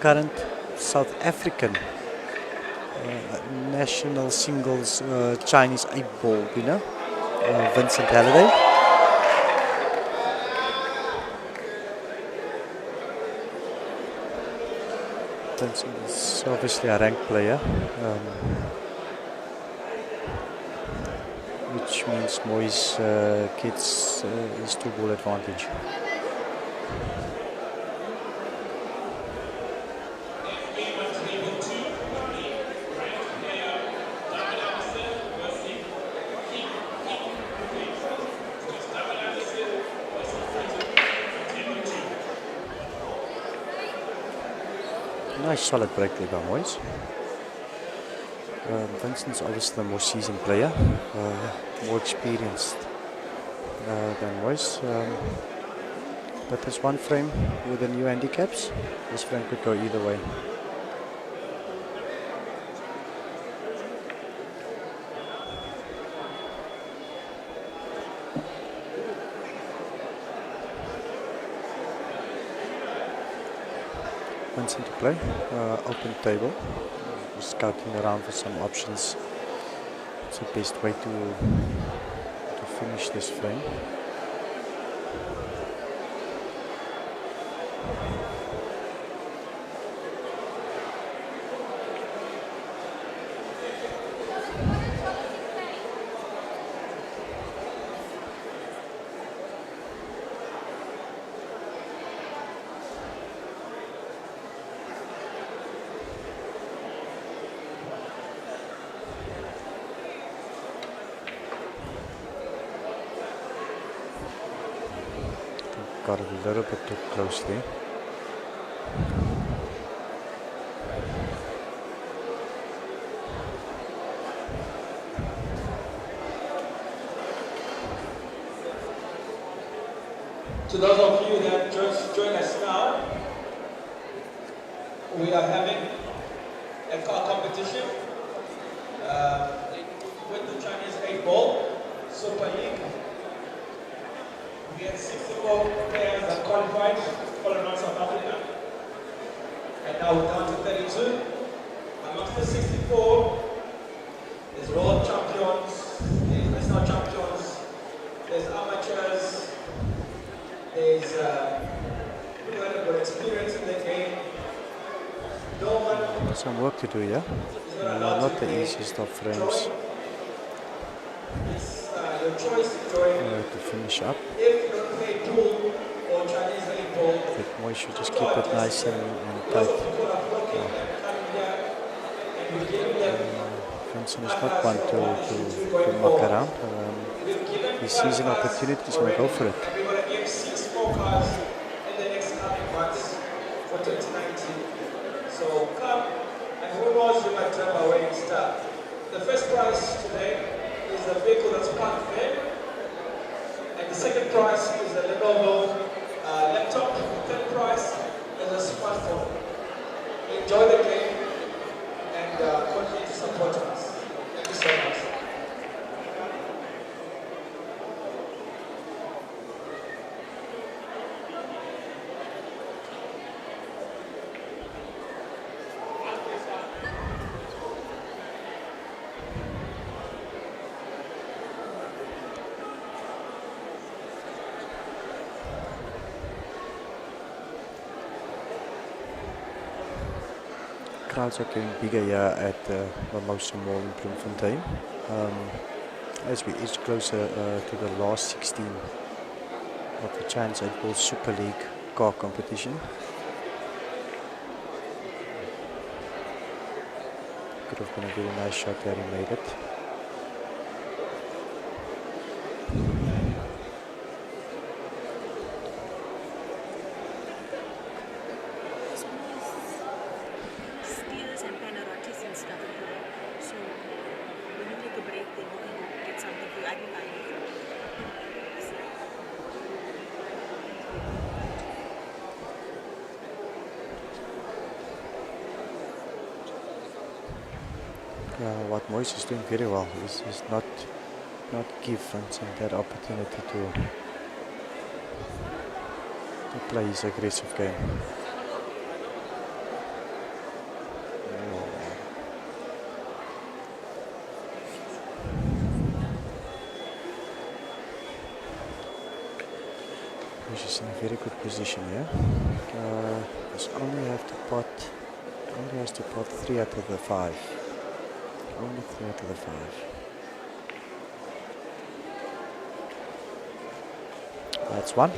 current South African national singles Chinese 8-ball winner, Vincent Halliday. Vincent is obviously a ranked player, which means Moise gets his 2-ball advantage. Nice solid break there by Moise. Vincent's obviously the more seasoned player, more experienced than Moise. But there's one frame with the new handicaps. This frame could go either way. Vincent to play, open table, scouting around for some options. It's the best way to finish this frame. got it a little bit too closely. To those of you that just joined us now, we are having a car competition with the Chinese 8-ball Super League. We had 64 players that qualified for around South Africa, and now we're down to 32. Amongst the 64, there's world champions, there's national champions, there's amateurs, there's people that have got experience in the game. No one Some work to do, yeah? is not allowed Not to the play easiest of frames drawing. It's your choice to join. to finish up. If you don't play pool or Chinese 8-ball, But more you should just keep it nice and lots tight. of people are blocking and coming here, and we're giving them Vincent is not one to muck around. He sees an opportunity, he's going to go for it. and we're going to give 6 more cars in the next coming months for 2019. So come, and who knows, you might have a winning star. The first prize today is a vehicle that's parked there, and the second prize is a Lenovo laptop. The third prize is a smartphone. Enjoy the game and continue to support us. Thank you so much. Crowds are getting bigger here at the Mimosa Mall in Bloemfontein. As we edge closer to the last 16 of the Chance 8-ball Super League car competition. Could have been a very nice shot there, he made it. Steers and Panarotis and stuff. So when you take a break, then you can go get something for you. I can buy it. What Moise is doing very well is not give Vincent that opportunity to play his aggressive game. Moise is in a very good position here. He's only has to pot 3 out of the 5. Only 3 out of the 5. That's one.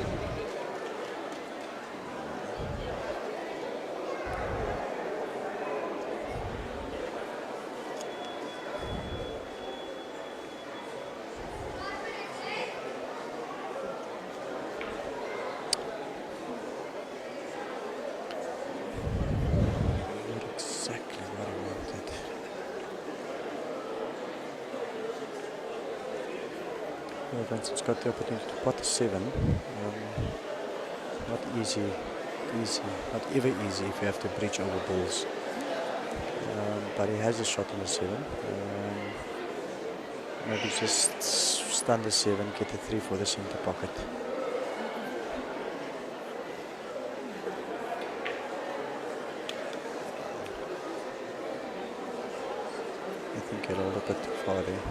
Not exactly what I wanted. Vincent's got the opportunity to pot a 7. Not easy, not ever easy if you have to breach over balls. But he has a shot on the 7. Maybe just stun the 7, get a 3 for the center pocket. I think I rolled a bit too far there.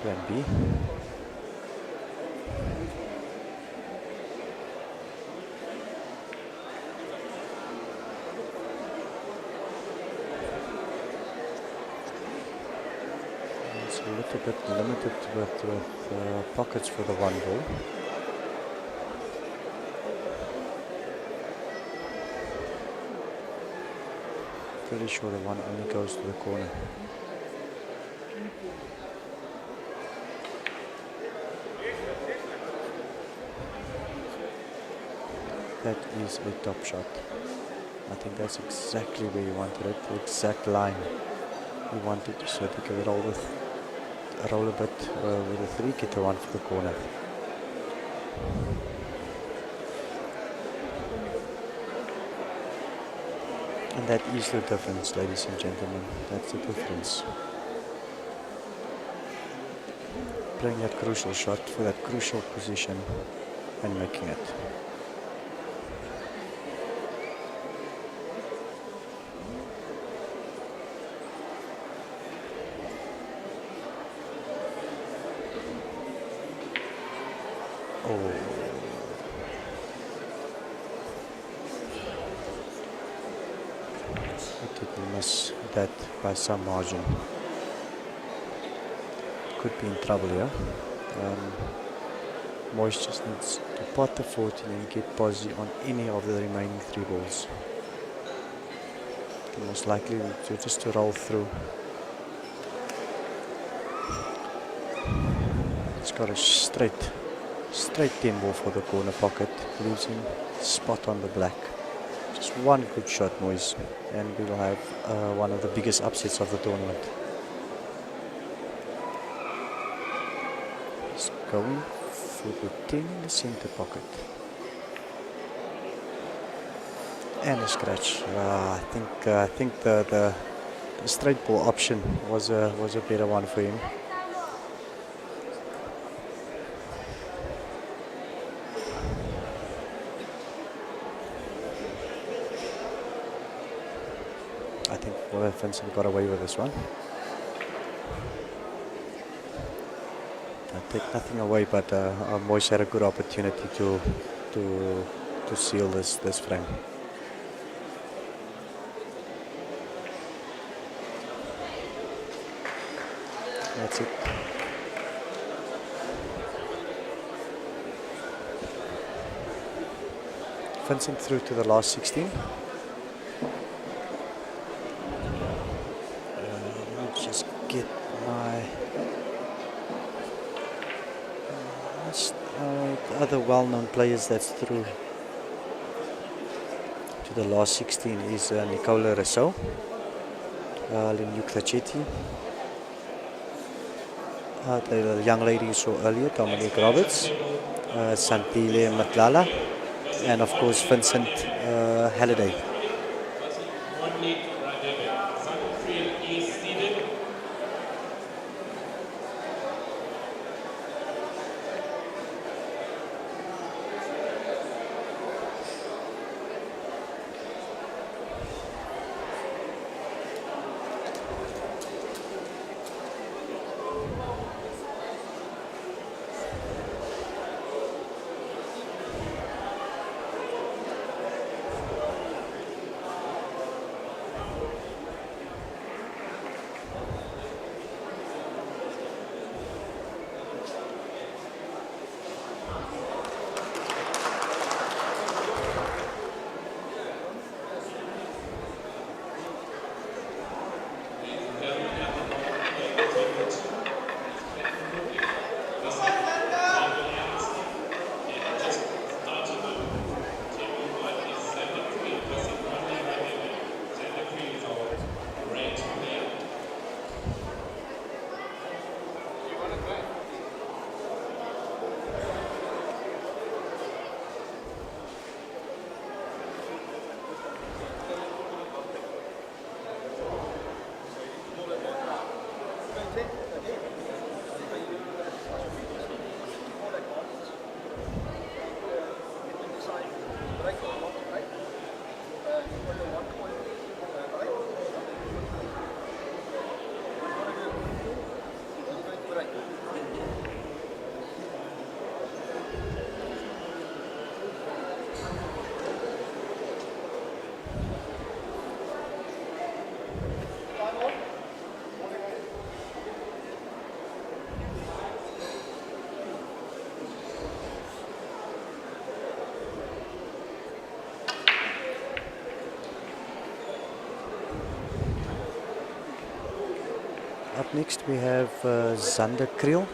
Plan B. It's a little bit limited with pockets for the one ball. Pretty sure the one only goes to the corner. That is a top shot. I think that's exactly where you wanted it, the exact line you wanted, so that you can roll a bit with a 3, get the 1 for the corner. And that is the difference, ladies and gentlemen. That's the difference. Playing that crucial shot for that crucial position and making it. Oh. I did miss that by some margin. Could be in trouble here. Moise just needs to pot the 14 and get posse on any of the remaining 3 balls. The most likely to just to roll through. He's got a straight 10 ball for the corner pocket. Leaves him spot on the black. Just one good shot, Moise, and we will have one of the biggest upsets of the tournament. He's going for the 10 in the center pocket. And a scratch. I think the straight ball option was a better one for him. I think Vincent got away with this one. I take nothing away, but Moise had a good opportunity to seal this frame. That's it. Vincent through to the last 16. Just get my other well-known players that's through to the last 16 is Nicola Rousseau, Lenuc Lachetti, the young lady you saw earlier, Dominique Roberts, Santile Matlala, and of course Vincent Halliday. Up next we have Zander Kriel.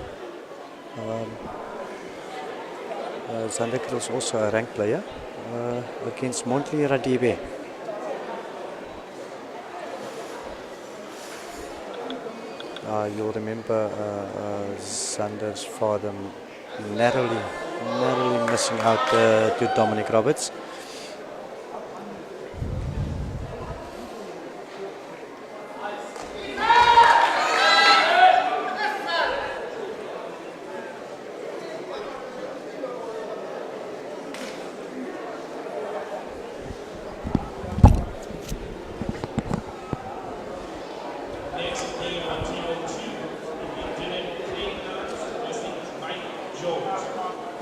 Zander Kriel is also a ranked player. against Monthly Radebe. You'll remember Xander's father narrowly missing out to Dominic Roberts. Next game on table 2 will be Dylan Kleinans versus Mike Jones.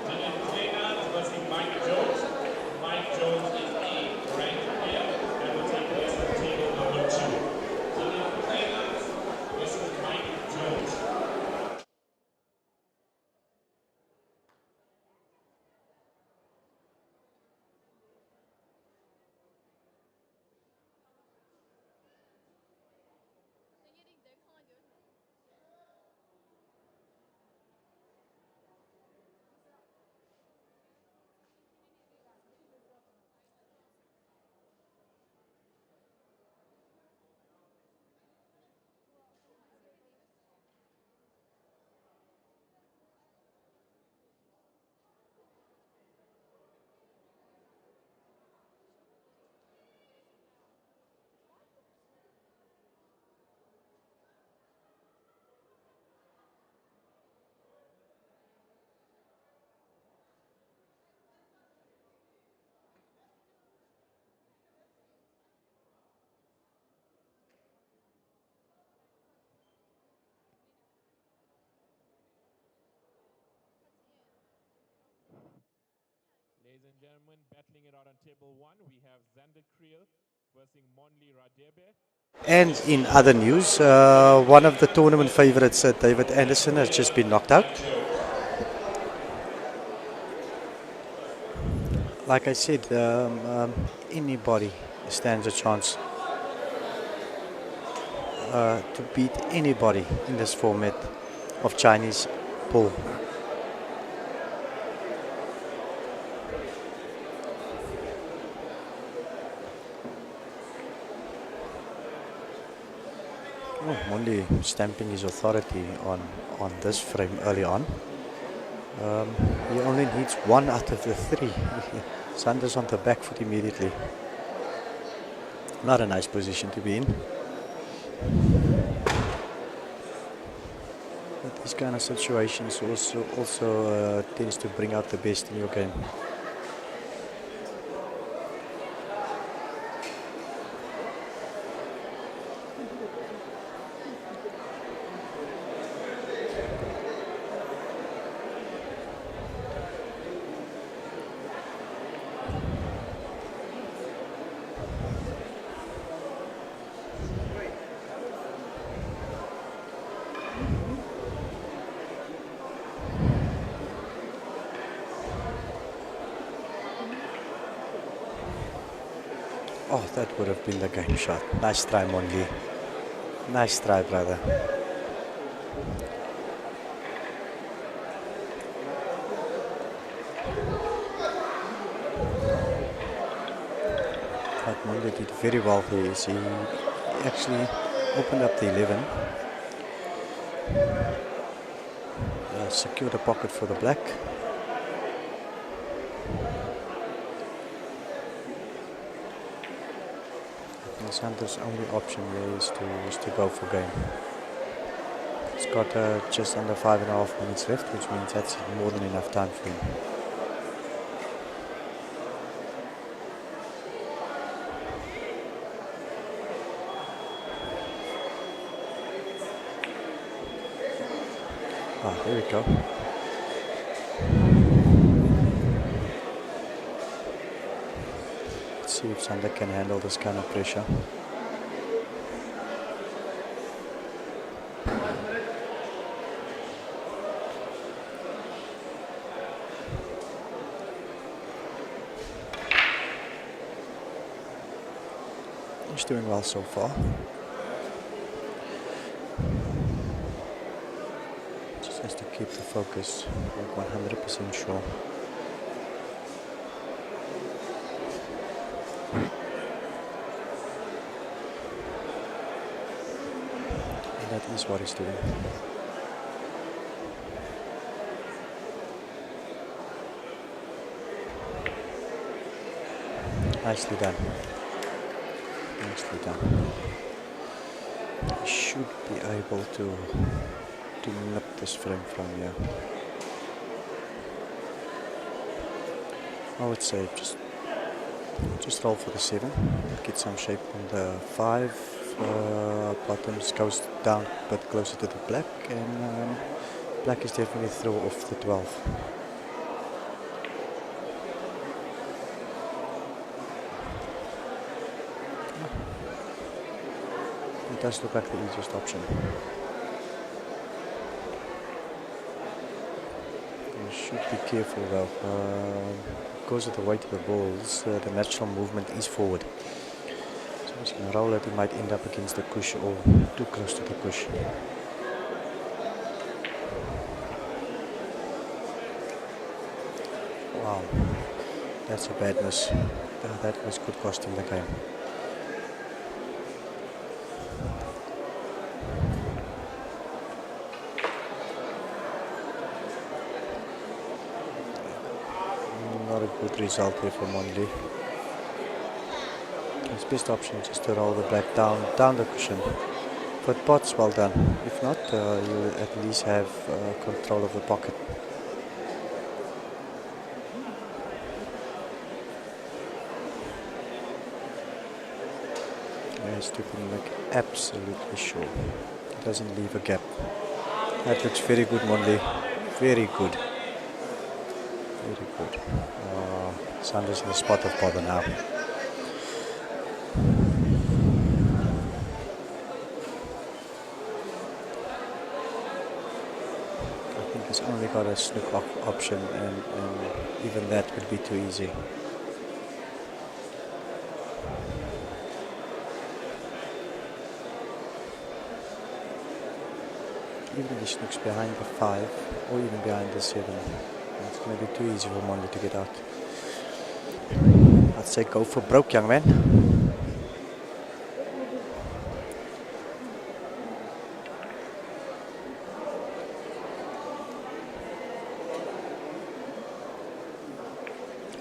Dylan Kleinans versus Mike Jones. Mike Jones is a ranked player that will take place on table number 2. Dylan Kleinans versus Mike Jones. Ladies and gentlemen, battling it out on table 1, we have Xander Creel versus Monli Radebe. And in other news, one of the tournament favorites, David Anderson, has just been knocked out. Like I said, anybody stands a chance to beat anybody in this format of Chinese pool. Oh, Mundi stamping his authority on this frame early on. He only needs one out of the three. Sanders on the back foot immediately. Not a nice position to be in. But these kind of situations also tends to bring out the best in your game. Oh, that would have been the game shot. Nice try, Monli. Nice try, brother. But Monli did very well here. He actually opened up the 11. Secured a pocket for the black. Santos' only option there is to go for game. He's got just under 5.5 minutes left, which means that's more than enough time for him. Ah, there we go. See if Sander can handle this kind of pressure. He's doing well so far. Just has to keep the focus, like 100% sure. is what he's doing. Nicely done. Nicely done. He should be able to nip this frame from here. I would say just roll for the 7, get some shape on the 5. Bottoms goes down but closer to the black, and black is definitely throw off the 12. It does look like the easiest option. You should be careful though. Because of the weight of the balls, the natural movement is forward. So he's going to roll it, he might end up against the cush or too close to the cush. Wow, that's a bad miss. That was could cost him the game. Not a good result there for Monley. His best option is just to roll the black down the cushion. But pots, well done. If not, you at least have control of the pocket. He has to make absolutely sure he doesn't leave a gap. That looks very good, Monley. Very good. Very good. Sandra's in the spot of bother now. I think he's only got a snook option, and even that would be too easy. Even if he snooks behind the 5 or even behind the 7, it's going to be too easy for Monley to get out. I'd say go for broke, young man.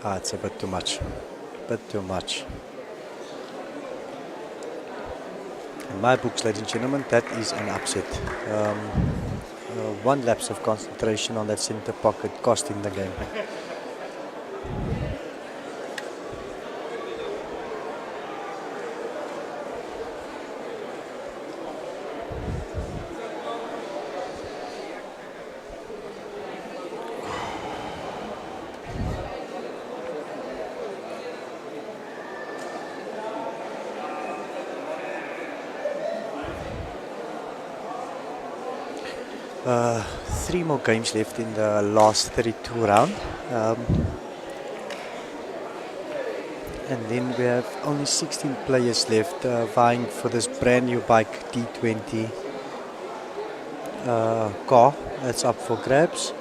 It's a bit too much. Bit too much. In my books, ladies and gentlemen, that is an upset. One lapse of concentration on that center pocket costing the game. Three more games left in the last 32 round. And then we have only 16 players left vying for this brand new bike D20 car that's up for grabs.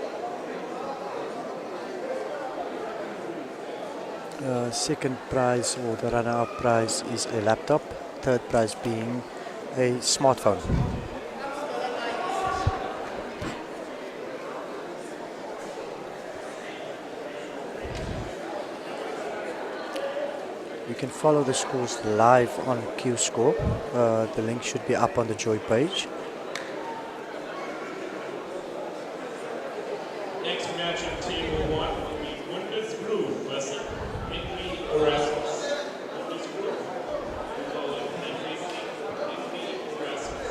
Second prize, or the runner-up prize, is a laptop. Third prize being a smartphone. You can follow the scores live on Q Score. The link should be up on the Joy page. Next match on table 1 will be Bundesgruppe versus Henry Erasmus. Bundesgruppe. We call it Henry Erasmus.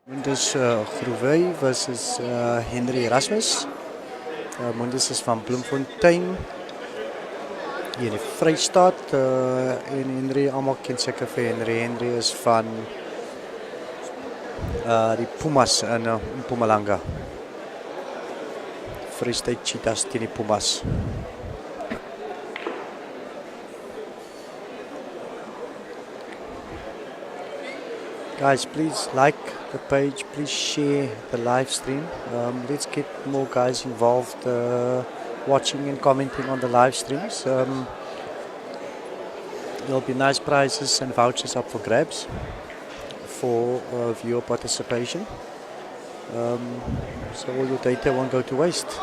Mundus Groevey versus Henry Erasmus. Mundus is van Bloemfontein hier in die Vrystaat en Henry, almal ken seker vir Henry. Henry is van die Pumas in Mpumalanga. Free State Cheetahs teen die Pumas. Guys, please like the page, please share the live stream. Let's get more guys involved watching and commenting on the live streams. There'll be nice prizes and vouchers up for grabs for viewer participation. So all your data won't go to waste.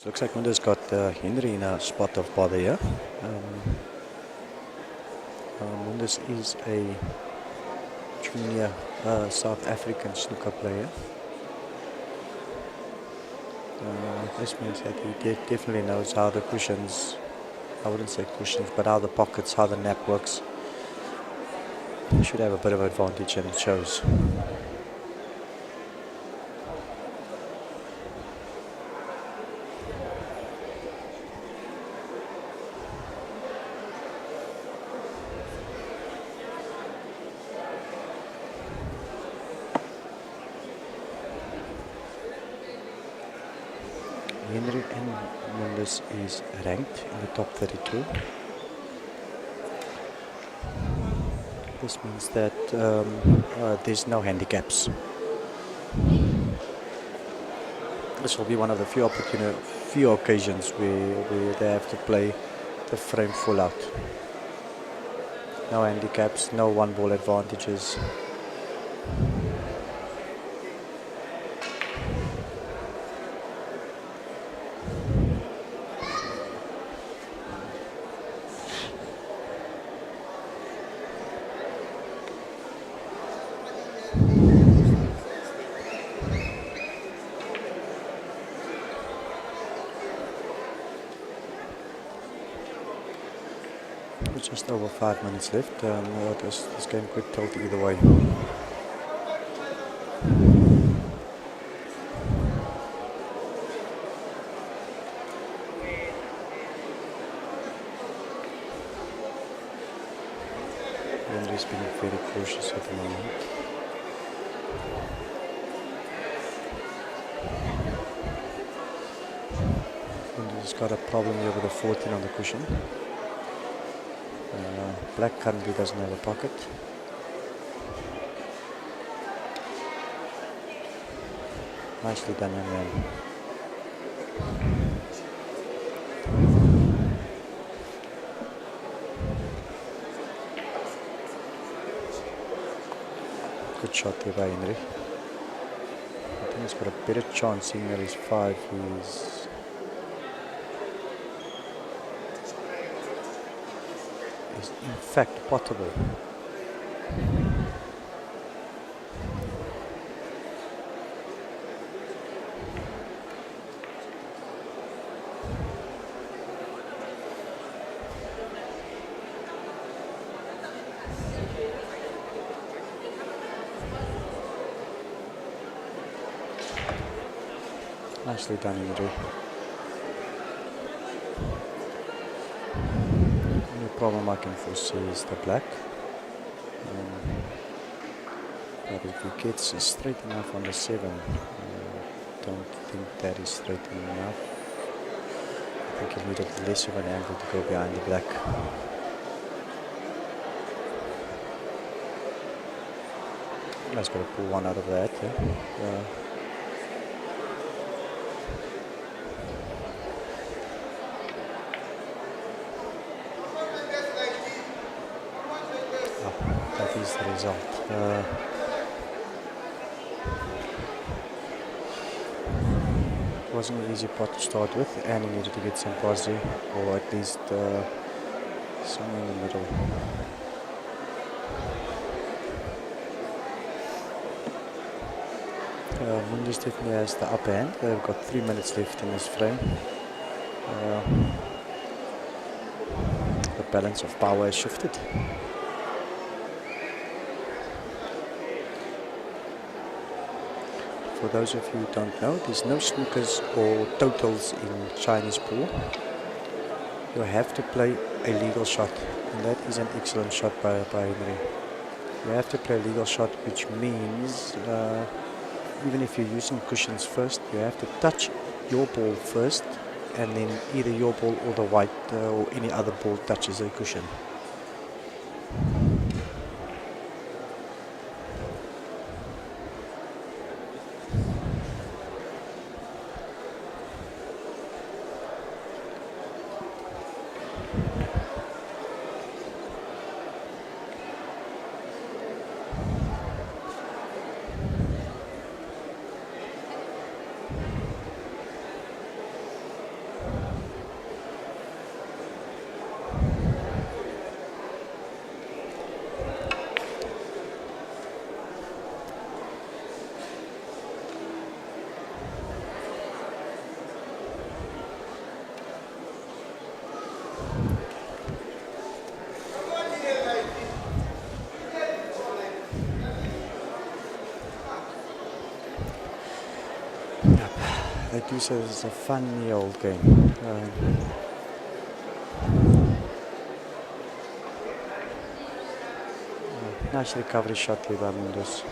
Looks like Munda's got Henry in a spot of bother here. Mundus is a junior South African snooker player. This means that he definitely knows how the cushions, I wouldn't say cushions, but how the pockets, how the nap works. He should have a bit of advantage, and it shows. Henry and Mundus is ranked in the top 32. This means that there's no handicaps. This will be one of the few occasions where they have to play the frame full out. No handicaps, no one ball advantages. Just over 5 minutes left. This game could tilt either way. Henry's being very cautious at the moment. Henry's got a problem here with the 14 on the cushion. Black currently doesn't have a pocket. Nicely done, young man. Good shot there by Henry. I think he's got a better chance seeing that he's 5. Is in fact potable. Nicely done, Henry. Problem I can foresee is the black, but if he gets straight enough on the 7, I don't think that is straight enough. I think he needed less of an angle to go behind the black. He's got to pull one out of that. That is the result. It wasn't an easy pot to start with, and he needed to get some positive, or at least somewhere in the middle. Mundus definitely has the upper hand. They've got 3 minutes left in this frame. The balance of power has shifted. For those of you who don't know, there's no snookers or totals in Chinese pool. You have to play a legal shot, and that is an excellent shot by Henry. You have to play a legal shot, which means even if you're using cushions first, you have to touch your ball first, and then either your ball or the white or any other ball touches a cushion. do say this is a funny old game. Nice recovery shot there by Mundus.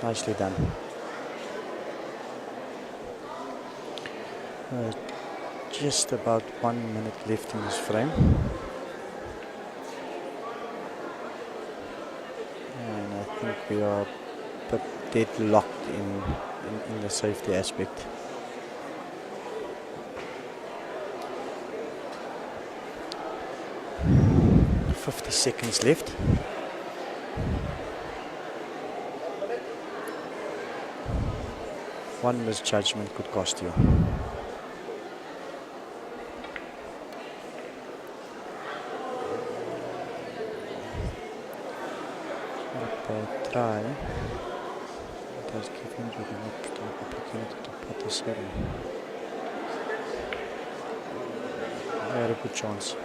Nicely done. Just about 1 minute left in this frame. And I think we are but deadlocked in the safety aspect. "50 seconds left. One misjudgment could cost you. Try. It does give him the opportunity to put the 7. Very good chance.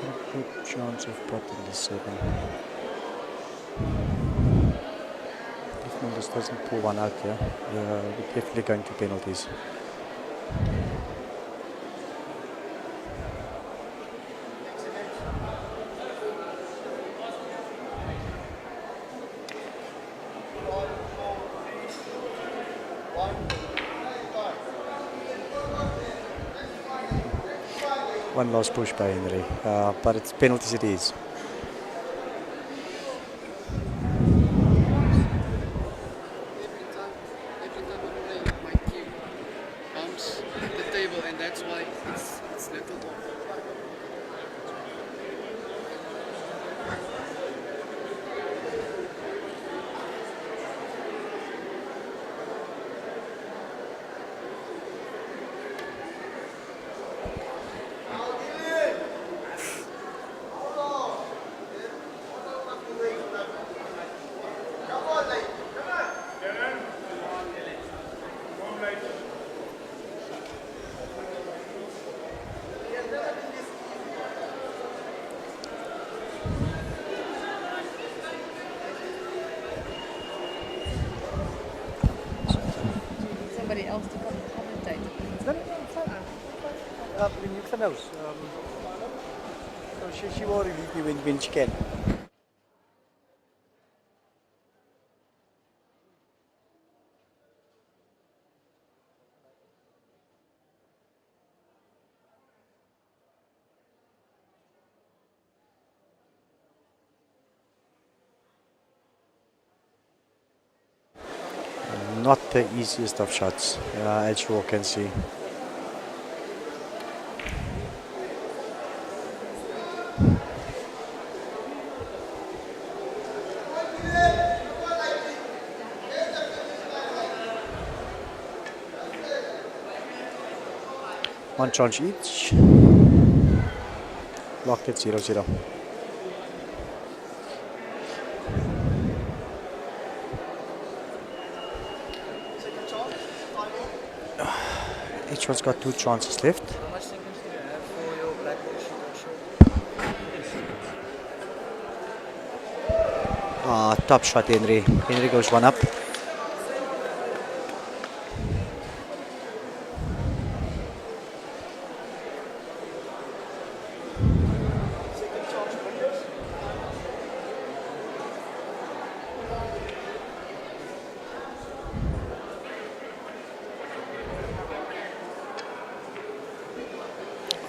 Very good chance of putting the 7. If Mendes doesn't pull one out here, we're definitely going to penalties. One last push by Henry, but it's penalties it is. Every time I'm playing, my cue bumps the table, and that's why it's little off. Somebody else to come commentate. Niks anders. She will release me when she can. Not the easiest of shots, as you all can see. One chance each. Locked at 0-0. Each one's got 2 chances left. How much seconds do you have for your black shot? Top shot, Henry. Henry goes one up.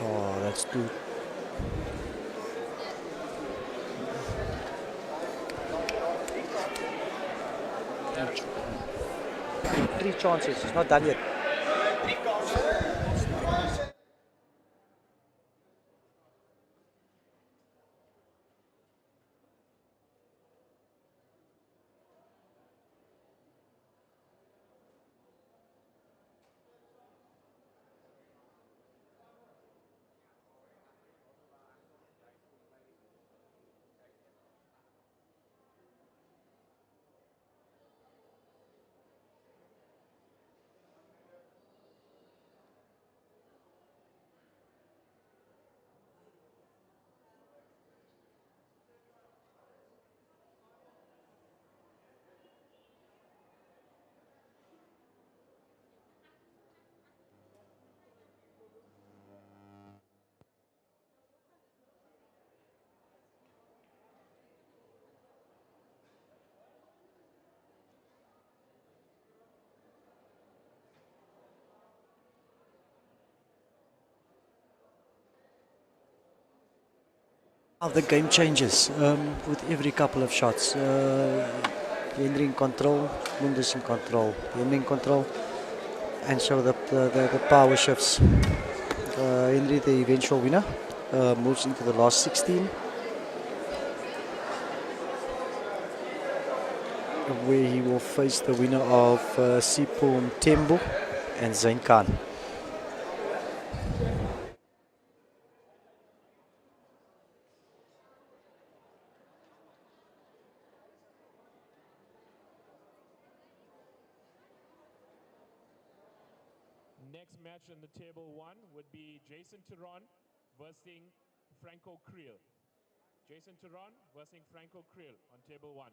Oh, that's two. Three chances. It's not done yet. How the game changes with every couple of shots. Henry in control, Mundus in control, him in control, and so the power shifts. Henry, the eventual winner, moves into the last 16, where he will face the winner of Sipho Mtembo and Zain Khan. Next match on the table one would be Jason Turon versus Franco Creel. Jason Turon versus Franco Creel on table one.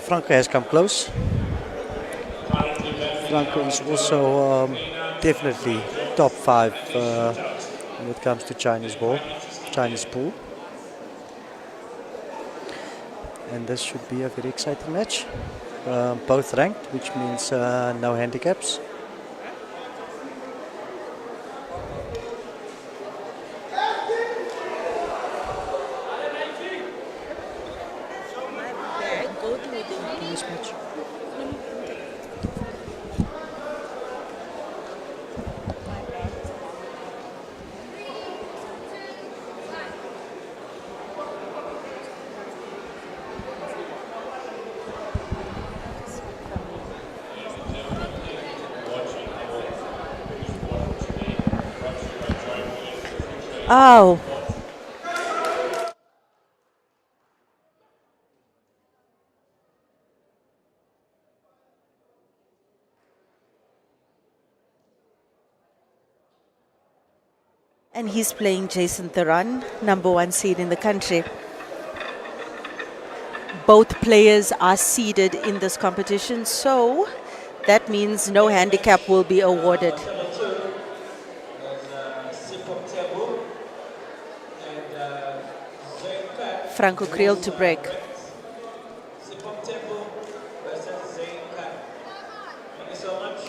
Franco has come close. Franco is also definitely top 5 when it comes to Chinese ball, Chinese pool. And this should be a very exciting match. Both ranked, which means no handicaps. Go to the This match. Oh. And he's playing Jason Theron, number 1 seed in the country. Both players are seeded in this competition, so that means no handicap will be awarded. Table 2 is Sipho Mtembo and Zain Khan. Franco Creel to break. Sipho Mtembo versus Zain Khan. Thank you so much.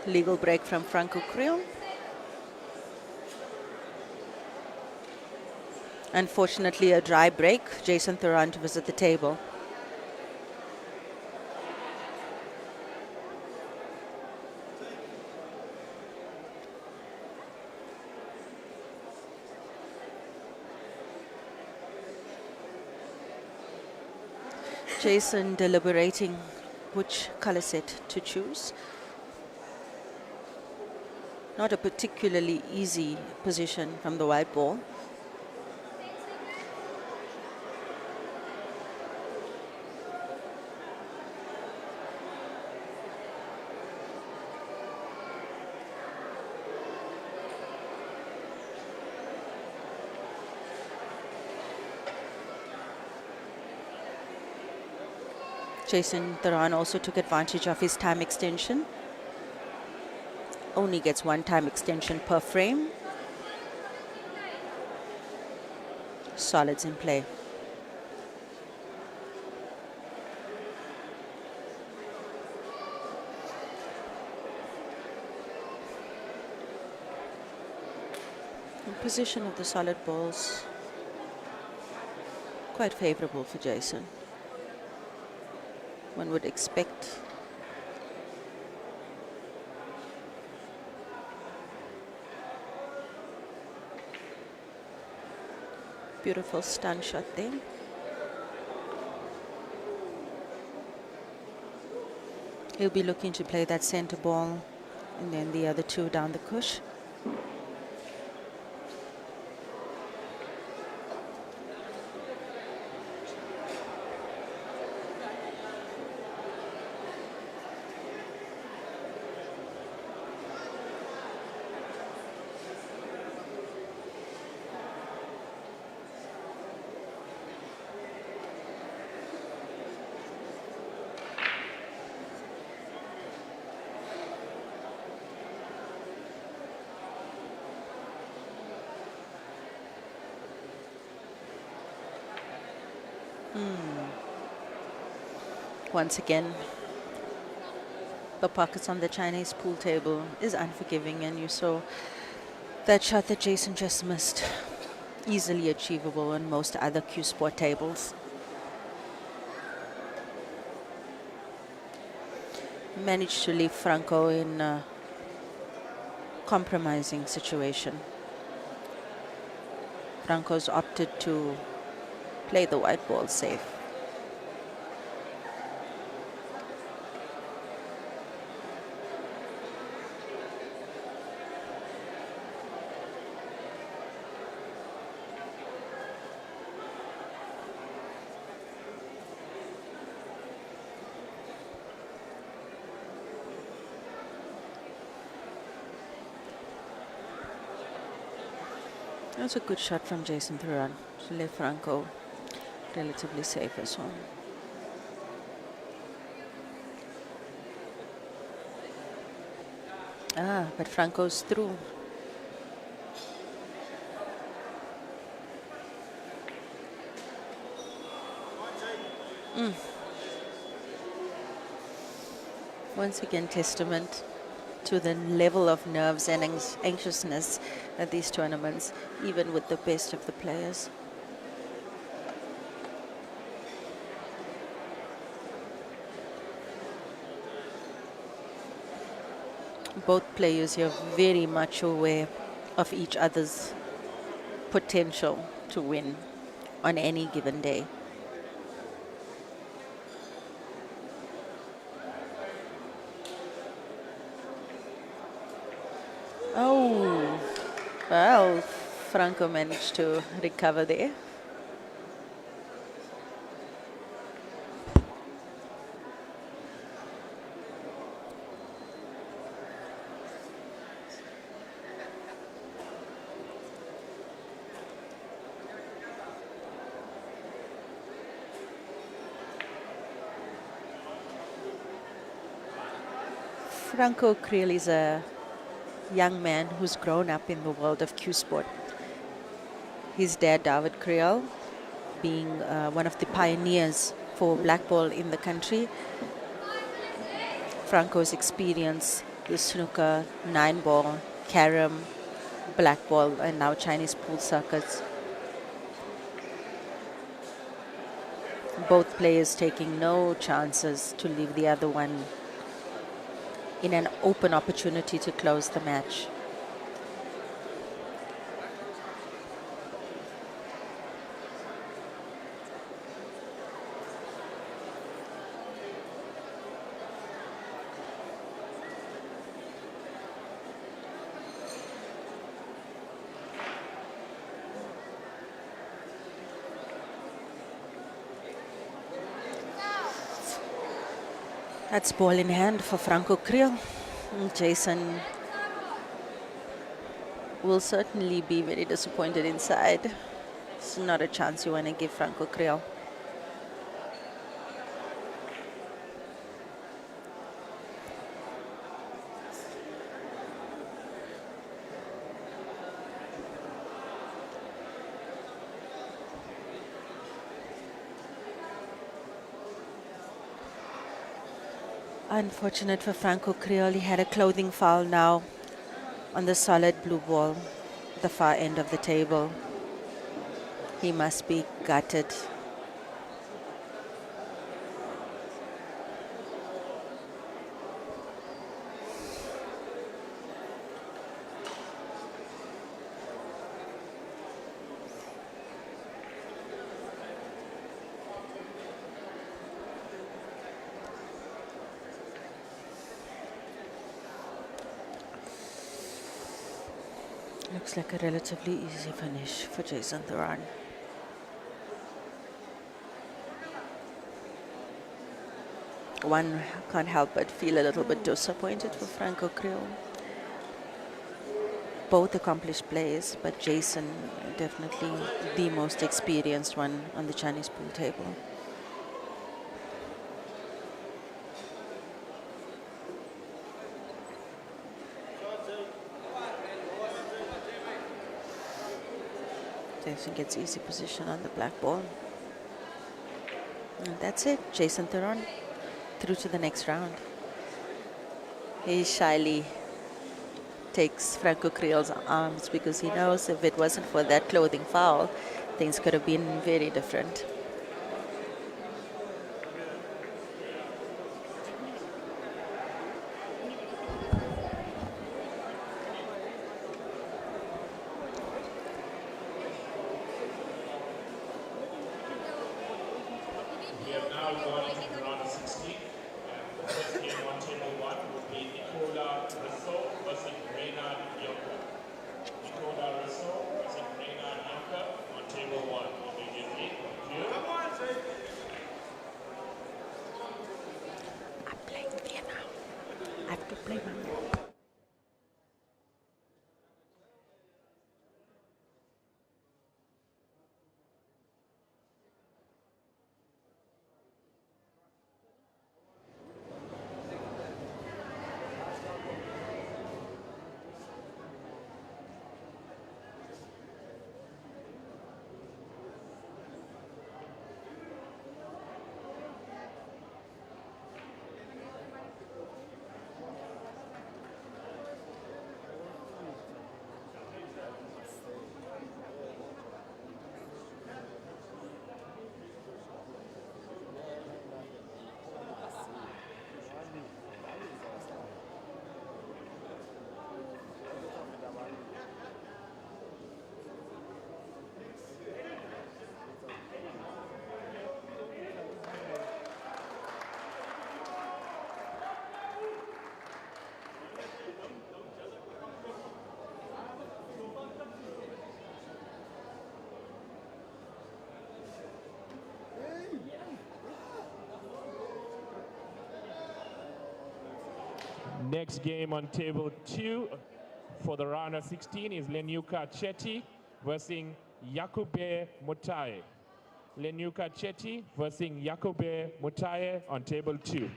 Legal break from Franco Creel. Unfortunately, a dry break. Jason Theron to visit the table. Jason deliberating which color set to choose. Not a particularly easy position from the white ball. Jason Theron also took advantage of his time extension. Only gets 1 time extension per frame. Solids in play. The position of the solid balls quite favorable for Jason. One would expect Beautiful stun shot there. He'll be looking to play that center ball and then the other two down the cush. Once again, the pockets on the Chinese pool table is unforgiving, and you saw that shot that Jason just missed. Easily achievable on most other Q Sport tables. Managed to leave Franco in a compromising situation. Franco's opted to play the white ball safe. That's a good shot from Jason Thuran to leave Franco relatively safe as well. But Franco's through. Once again, testament to the level of nerves and anxiousness at these tournaments, even with the best of the players. Both players here very much aware of each other's potential to win on any given day. Oh, well, Franco managed to recover there. Franco Kriel is a young man who's grown up in the world of Q Sport. His dad, David Kriel, being one of the pioneers for black ball in the country. Franco's experience the snooker, 9-ball, carom, black ball, and now Chinese pool circuits. Both players taking no chances to leave the other one in an open opportunity to close the match. That's ball in hand for Franco Kriel. Jason will certainly be very disappointed inside. It's not a chance you want to give Franco Kriel. Unfortunate for Franco Kriel, he had a clothing foul now on the solid blue ball, the far end of the table. He must be gutted. Looks like a relatively easy finish for Jason Thuran. One can't help but feel a little bit disappointed for Franco Creole. Both accomplished players, but Jason definitely the most experienced one on the Chinese pool table. Jason gets easy position on the black ball. And that's it. Jason Theron through to the next round. He shyly takes Franco Creole's arms because he knows if it wasn't for that clothing foul, things could have been very different. We have now gone into round of 16, and the first game on table 1 will be Nicola Rousseau versus Reynard Yonka. Nicola Rousseau versus Reynard Yonka on table 1 immediately. Thank you. I'm playing here now. I have to play now. Next game on table 2 for the round of 16 is Lenyuka Chetty versus Yakube Mutaye. Lenyuka Chetty versus Yakube Mutaye on table 2.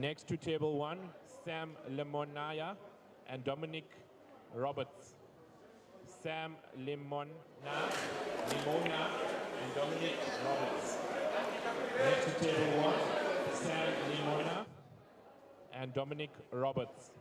Next to table 1, Sam Limonaya and Dominic Roberts. Sam Limona and Dominic Roberts. Next to table 1, Sam Limona and Dominic Roberts.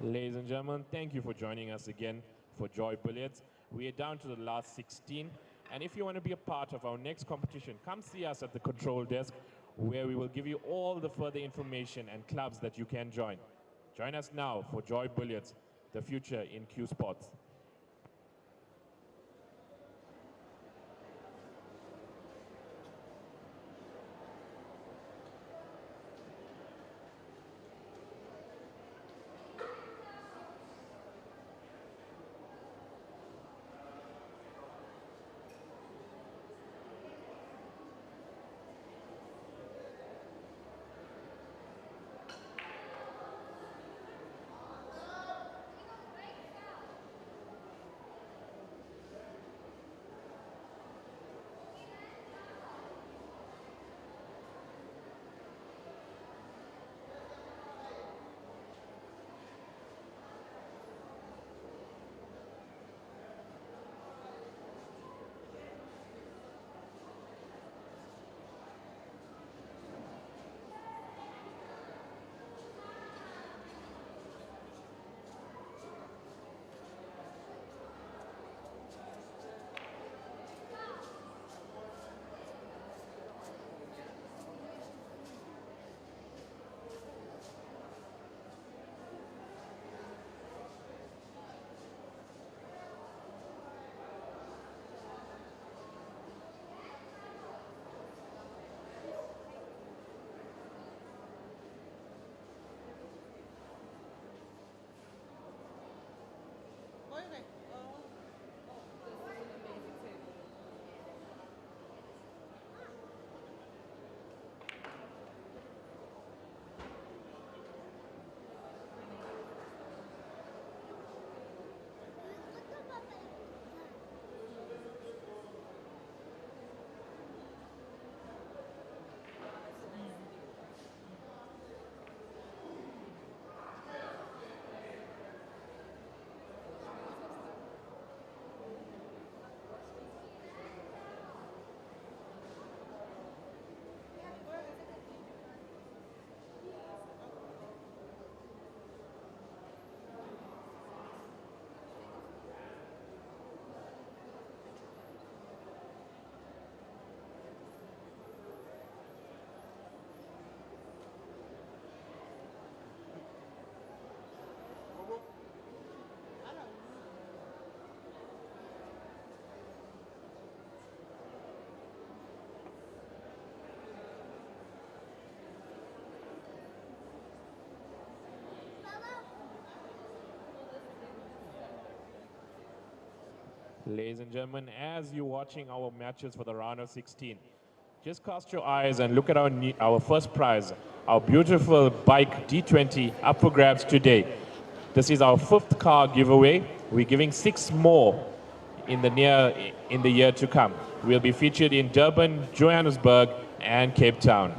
Ladies and gentlemen, thank you for joining us again for Joy Billiards. We are down to the last 16. And if you want to be a part of our next competition, come see us at the control desk, where we will give you all the further information and clubs that you can join. Join us now for Joy Billiards, the future in Q Sports. Ladies and gentlemen, as you're watching our matches for the round of 16, just cast your eyes and look at our first prize, our beautiful bike D20 up for grabs today. This is our 5th car giveaway. We're giving 6 more in the year to come. We'll be featured in Durban, Johannesburg, and Cape Town.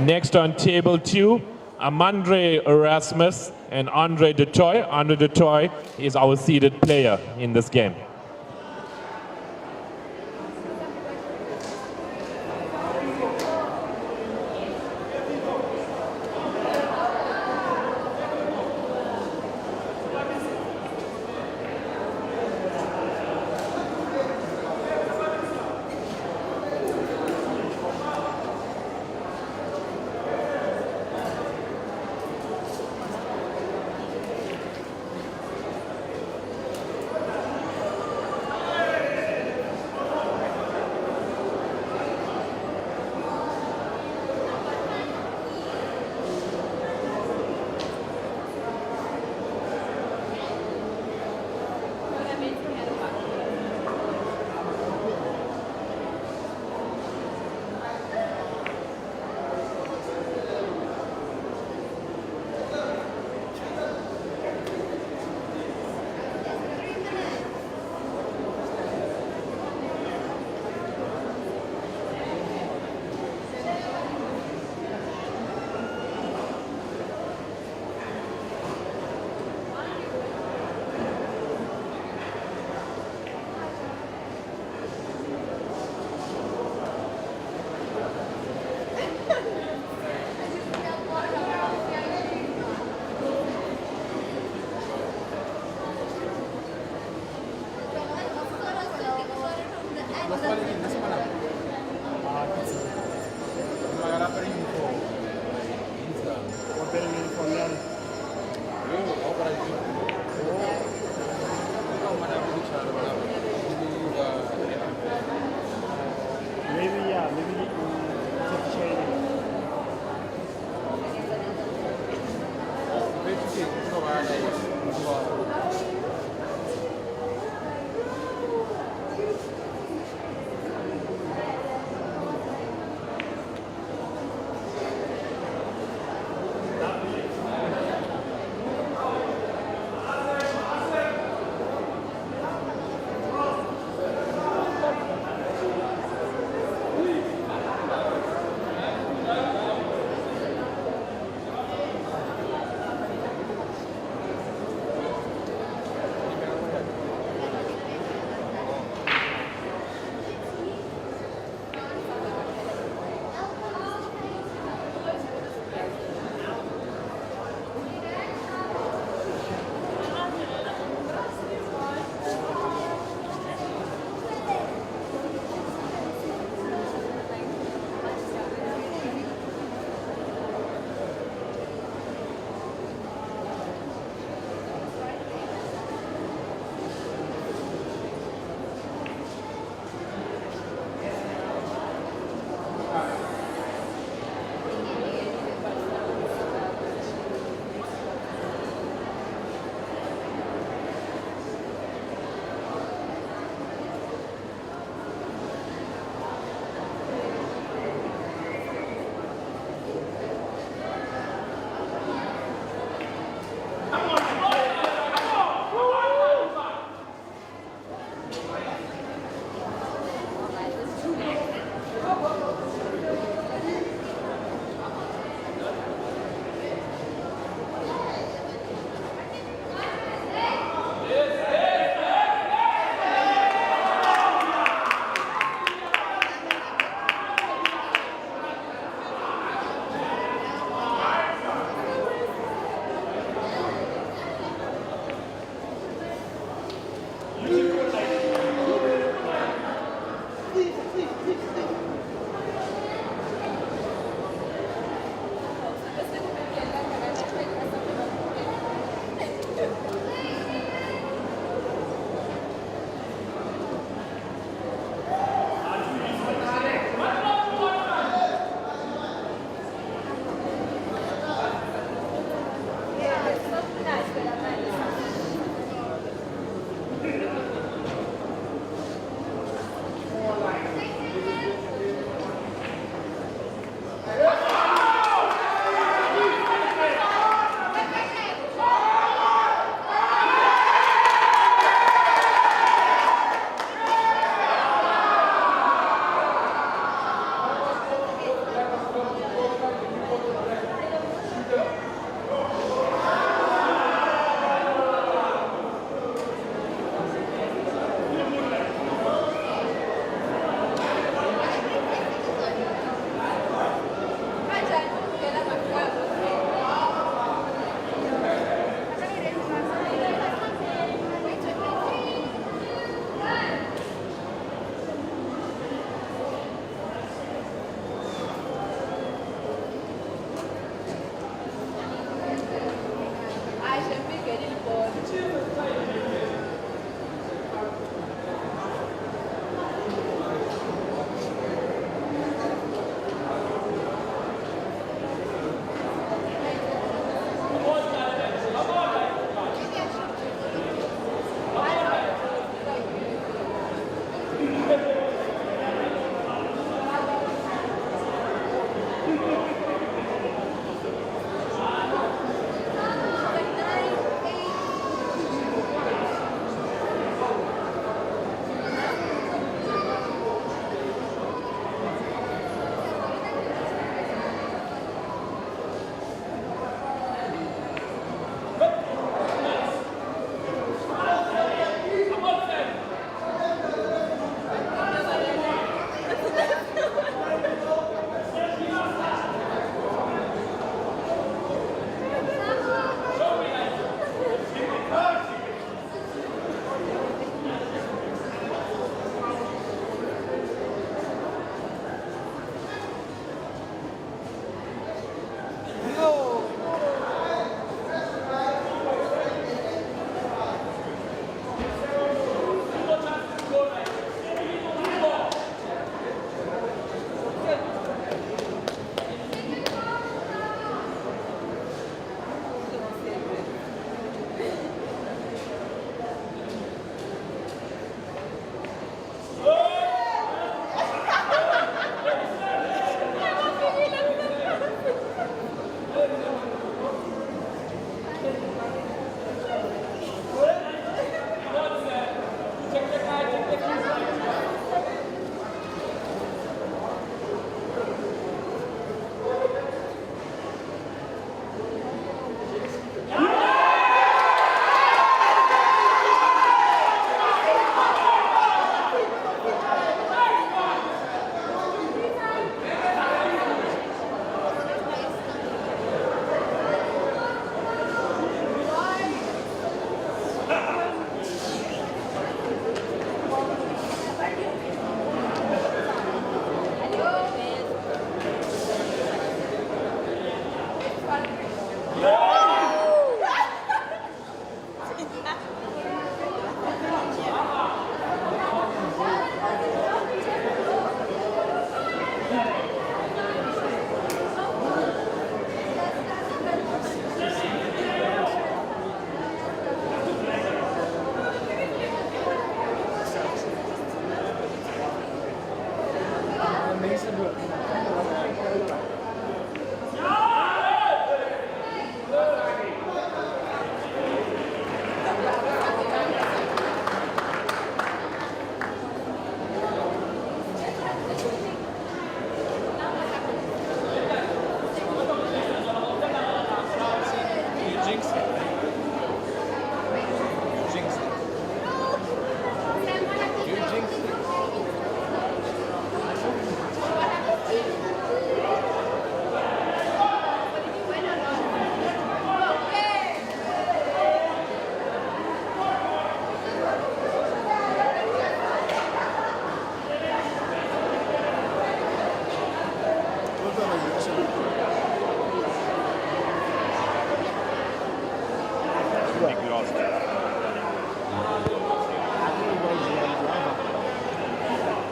Next on table 2, Amandre Erasmus and Andre Dutoy. Andre Dutoy is our seeded player in this game.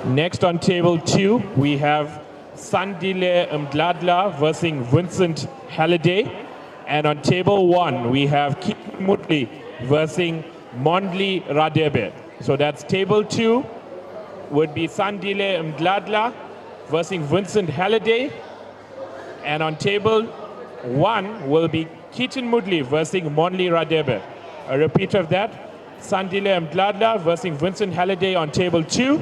Next on table 2, we have Sandile Mdladla versus Vincent Halliday. And on table 1, we have Keith Mutli versus Mondli Radebe. So that's table 2 would be Sandile Mdladla versus Vincent Halliday. And on table 1 will be Keaton Mudley versus Mondli Radebe. A repeat of that, Sandile Mdladla versus Vincent Halliday on table 2.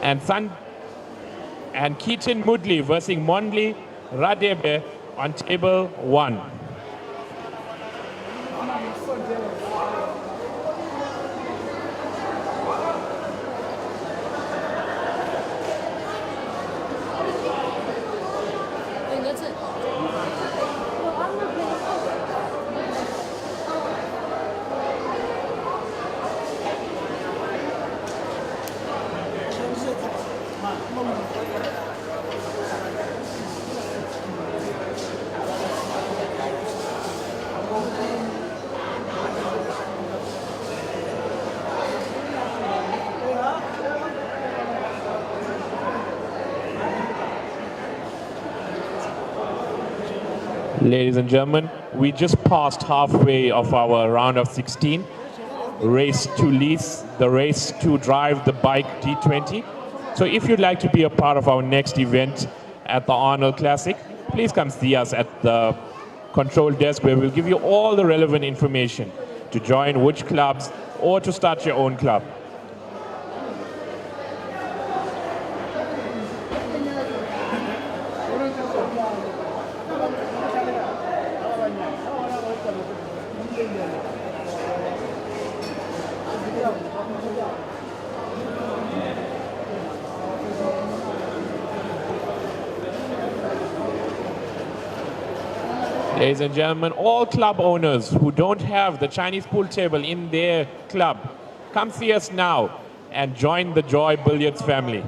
And Keaton Mudley versus Mondli Radebe on table 1. That's it. Ladies and gentlemen, we just passed halfway of our round of 16. Race to lease, the race to drive the bike D20. So if you'd like to be a part of our next event at the Arnold Classic, please come see us at the control desk where we'll give you all the relevant information to join which clubs or to start your own club. Ladies and gentlemen, all club owners who don't have the Chinese pool table in their club, come see us now and join the Joy Billiards family.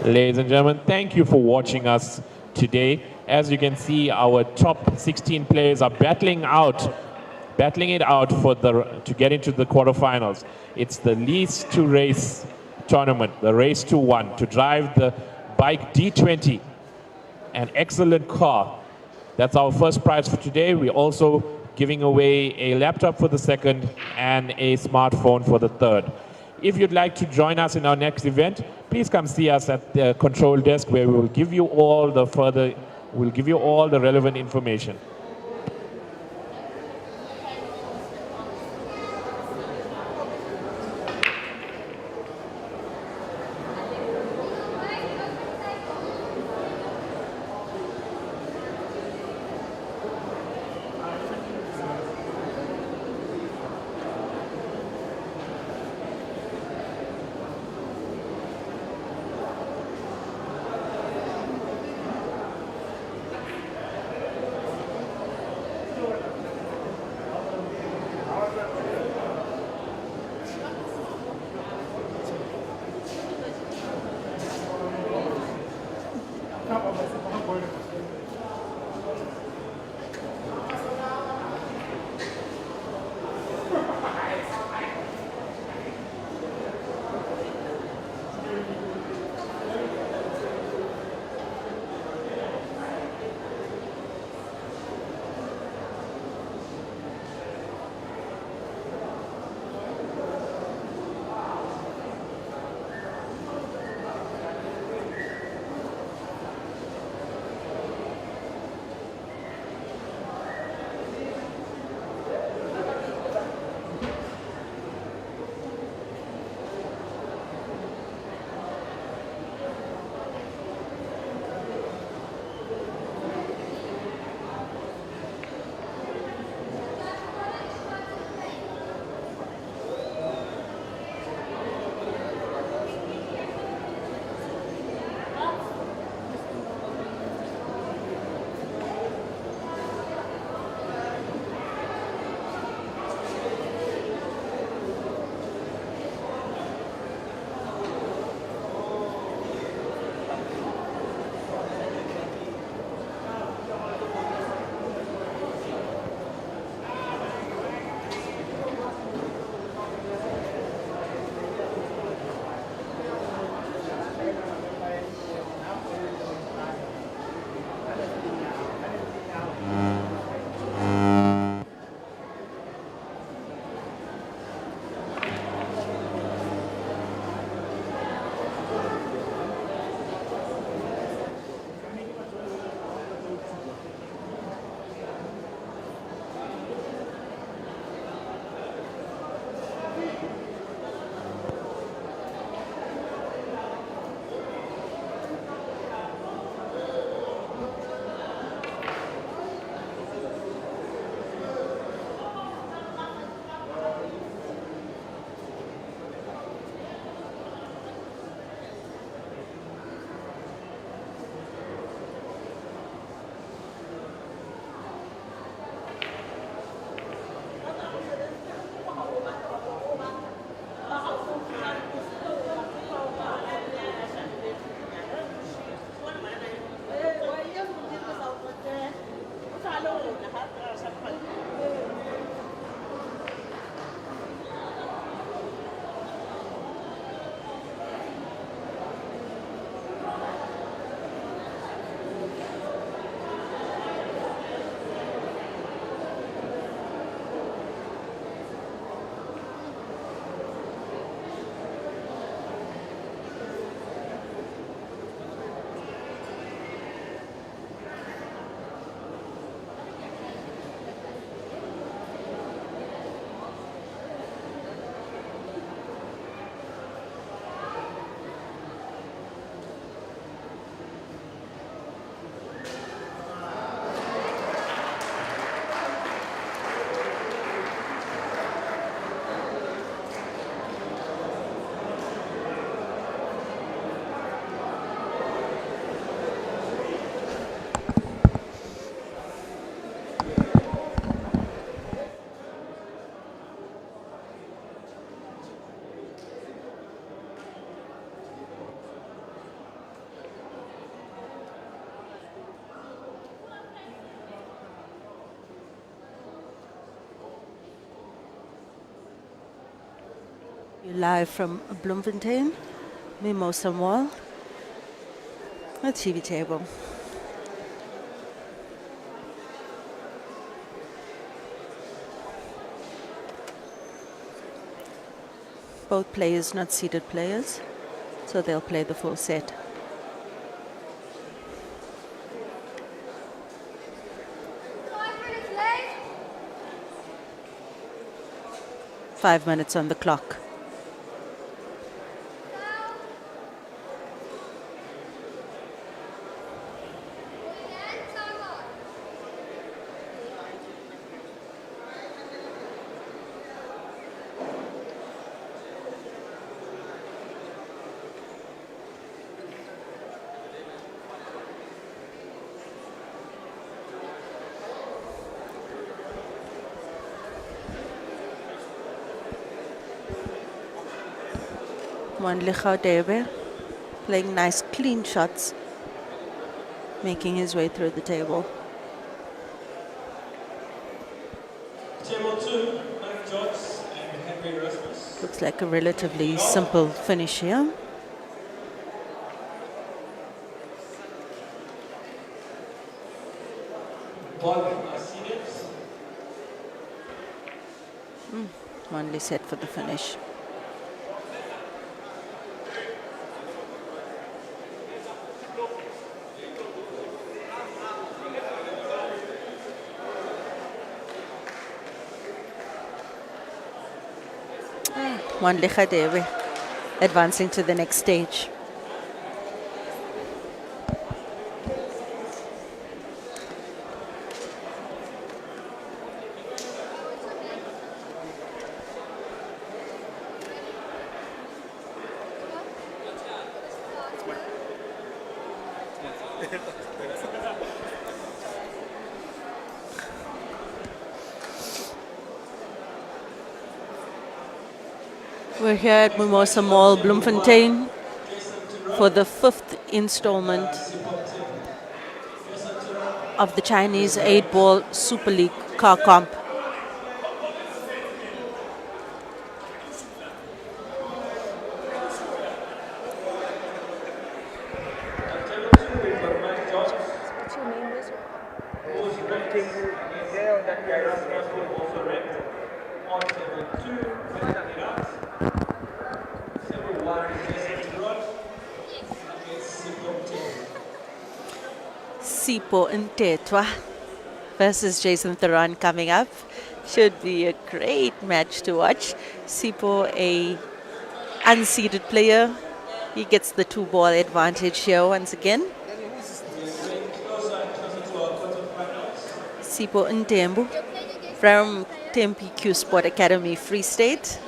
Ladies and gentlemen, thank you for watching us today. As you can see, our top 16 players are battling it out to get into the quarterfinals. It's the lease to race tournament, the race to 1, to drive the bike D20, an excellent car. That's our first prize for today. We're also giving away a laptop for the second and a smartphone for the third. If you'd like to join us in our next event, please come see us at the control desk where we will give you all the relevant information. You're live from Bloemfontein, Mimosa Mall, a TV table. Both players not seated players, so they'll play the full set. Late. 5 minutes on the clock. Mwandli Debe playing nice clean shots, making his way through the table. Table 2, Mike Jones and Henry Rasmus. Looks like a relatively simple finish here. Bob seated. Mwandli set for the finish. Mwandli Debe advancing to the next stage. We're here at Mimosa Mall, Bloemfontein, for the 5th installment of the Chinese 8-ball Super League car comp. Table 2, we've got Mike Jones. What's your name, Liz? Who's ranked? Henry Rasmus will also ranked on table 2, finishing it out. Table 1 is Jason Rod against Sipo Table. Sipo Ntetwa versus Jason Theron coming up. Should be a great match to watch. Sipo, a unseeded player. He gets the 2-ball advantage here once again. We're getting closer and closer to our quarterfinals. Sipo Ntembu from Tempe Q Sport Academy, Free State.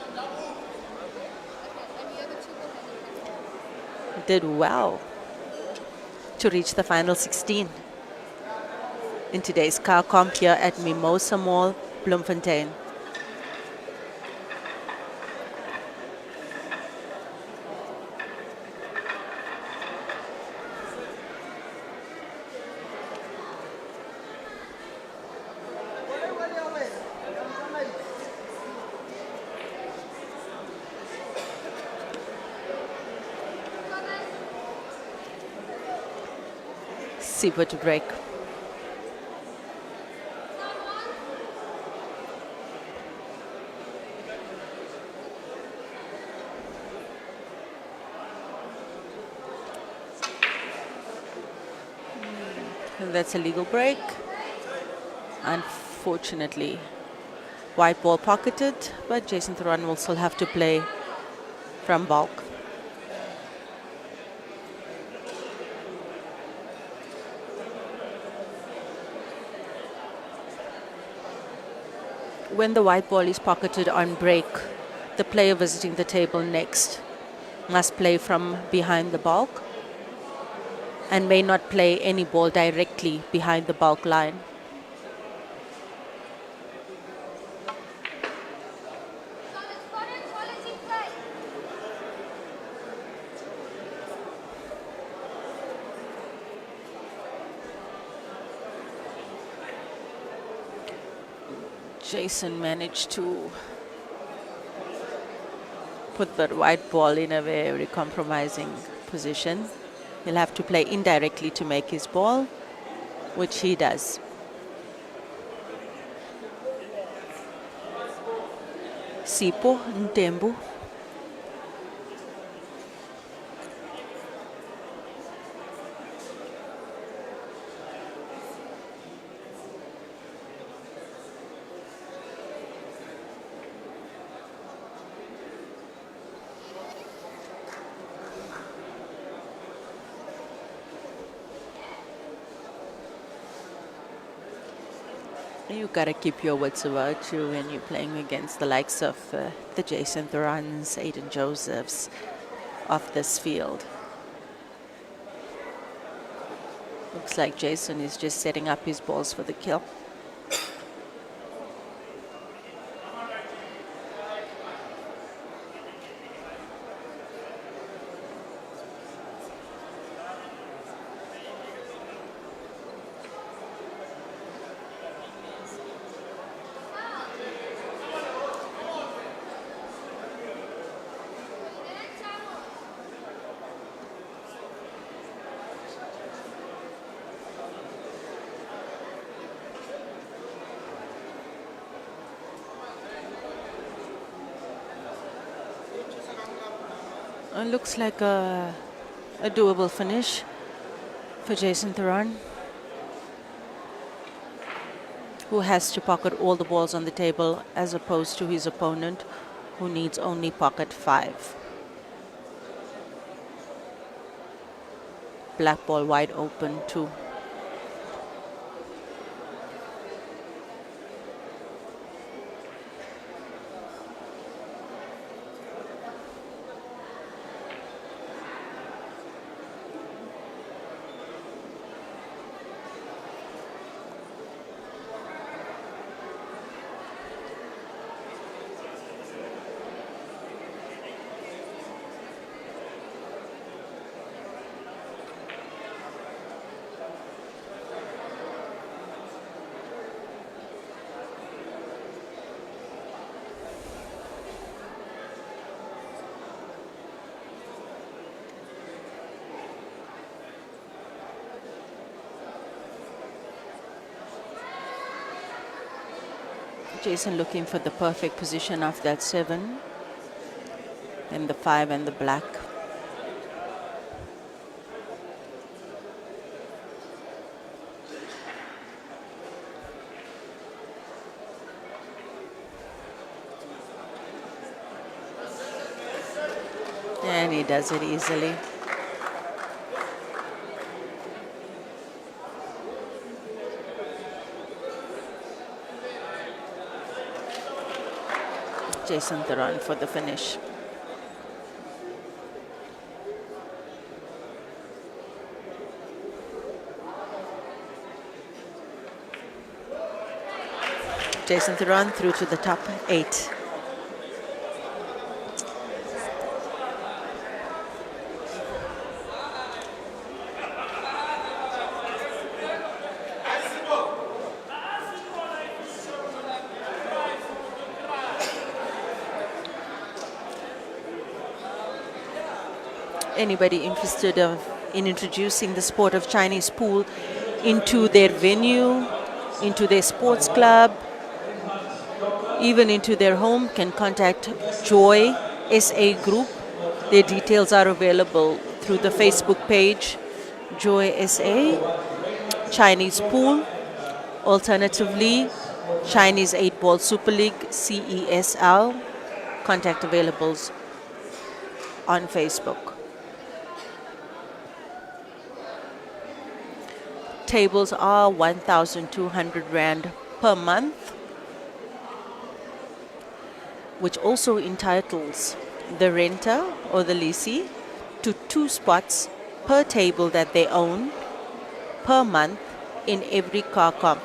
Did well to reach the final 16 in today's car comp here at Mimosa Mall, Bloemfontein. Sipo to break. And that's a legal break. Unfortunately, white ball pocketed, but Jason Theron will still have to play from bulk. When the white ball is pocketed on break, the player visiting the table next must play from behind the bulk and may not play any ball directly behind the bulk line. Jason managed to put the white ball in a very compromising position. He'll have to play indirectly to make his ball, which he does. Sipho Ntembu. You gotta keep your wits about you when you're playing against the likes of the Jason Thurans, Aiden Josephs of this field. Looks like Jason is just setting up his balls for the kill. Looks like a doable finish for Jason Thuran, who has to pocket all the balls on the table as opposed to his opponent, who needs only pocket 5. Black ball wide open too. Jason looking for the perfect position of that 7, and the 5 and the black. And he does it easily. Jason Thuran for the finish. Jason Thuran through to the top 8. Anybody interested in introducing the sport of Chinese pool into their venue, into their sports club, even into their home, can contact Joy SA Group. Their details are available through the Facebook page, Joy SA, Chinese Pool, alternatively, Chinese 8-Ball Super League, CESL. Contact availables on Facebook. Tables are 1,200 Rand per month, which also entitles the renter or the leasee to 2 spots per table that they own per month in every car comp.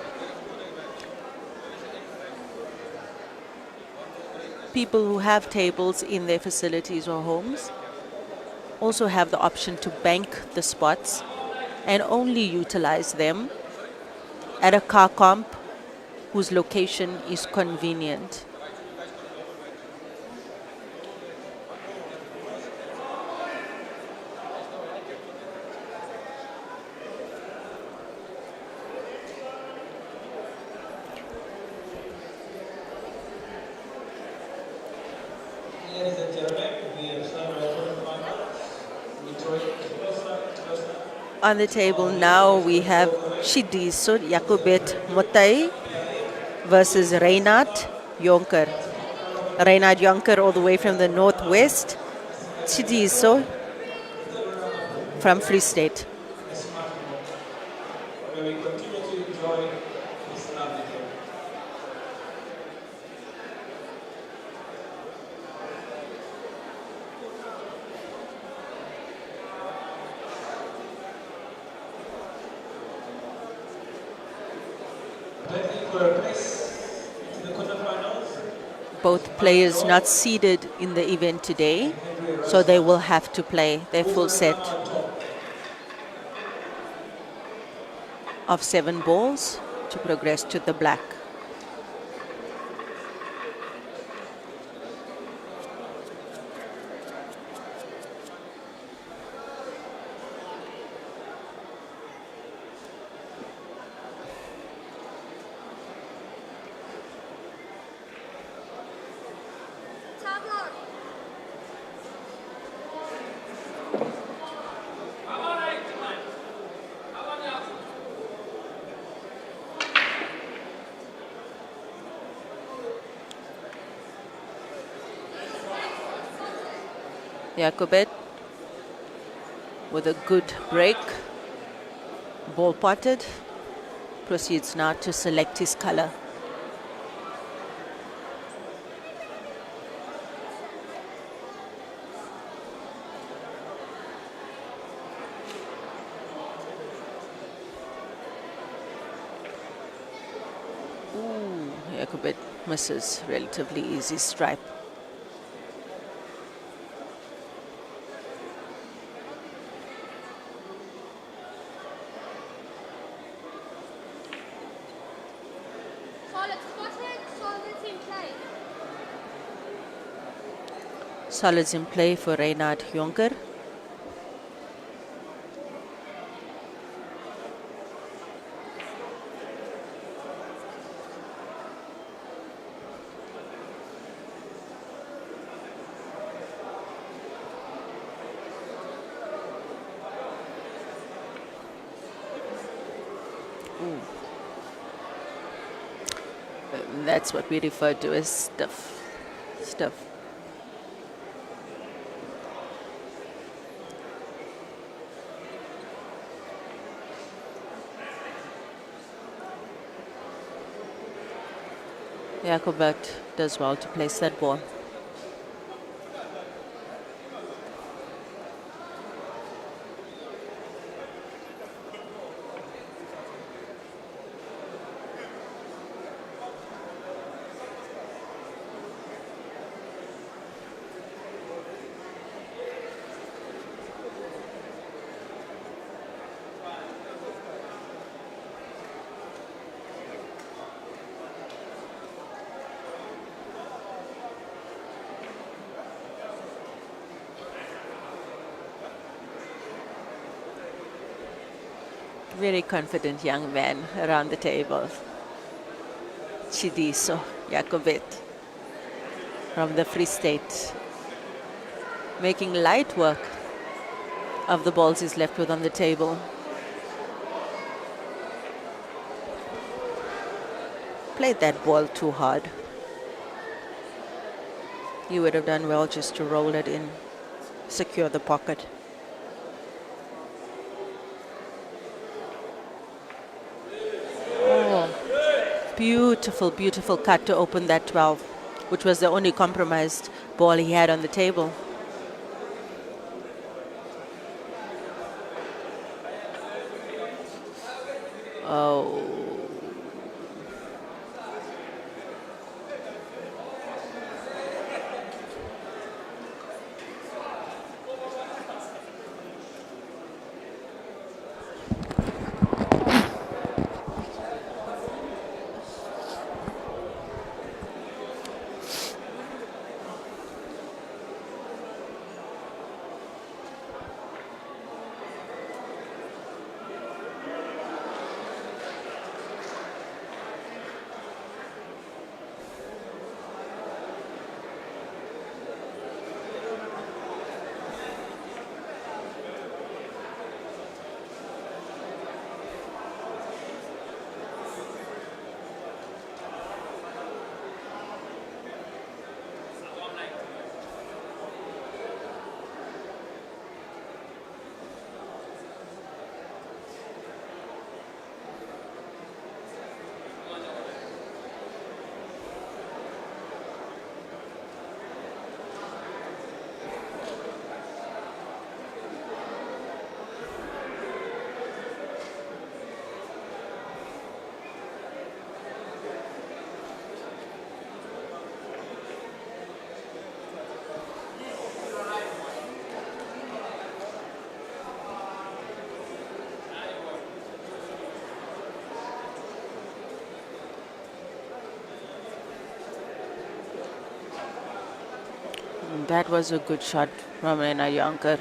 People who have tables in their facilities or homes also have the option to bank the spots and only utilize them at a car comp whose location is convenient. Ladies and gentlemen, we have started our quarterfinals. We draw it closer and closer. On the table now we have Chidiso Jakobet Motai versus Reinhard Jonker. Reinhard Jonker all the way from the northwest. Chidiso from Free State. A smartphone, where we continue to enjoy this lovely game. Battling for a place into the quarterfinals. Both players not seeded in the event today, so they will have to play their full set of 7 balls to progress to the black. Jakobet with a good break, ball potted, proceeds now to select his color. Ooh, Jakobet misses, relatively easy stripe. Solids in play for Reinhard Jonker. That's what we refer to as stuff. Jakobet does well to place that ball. Very confident young man around the table. Chidiso Jakobet from the Free State, making light work of the balls he's left with on the table. Played that ball too hard. He would have done well just to roll it in, secure the pocket. Beautiful, beautiful cut to open that 12, which was the only compromised ball he had on the table. Oh. That was a good shot from Rena Jonker.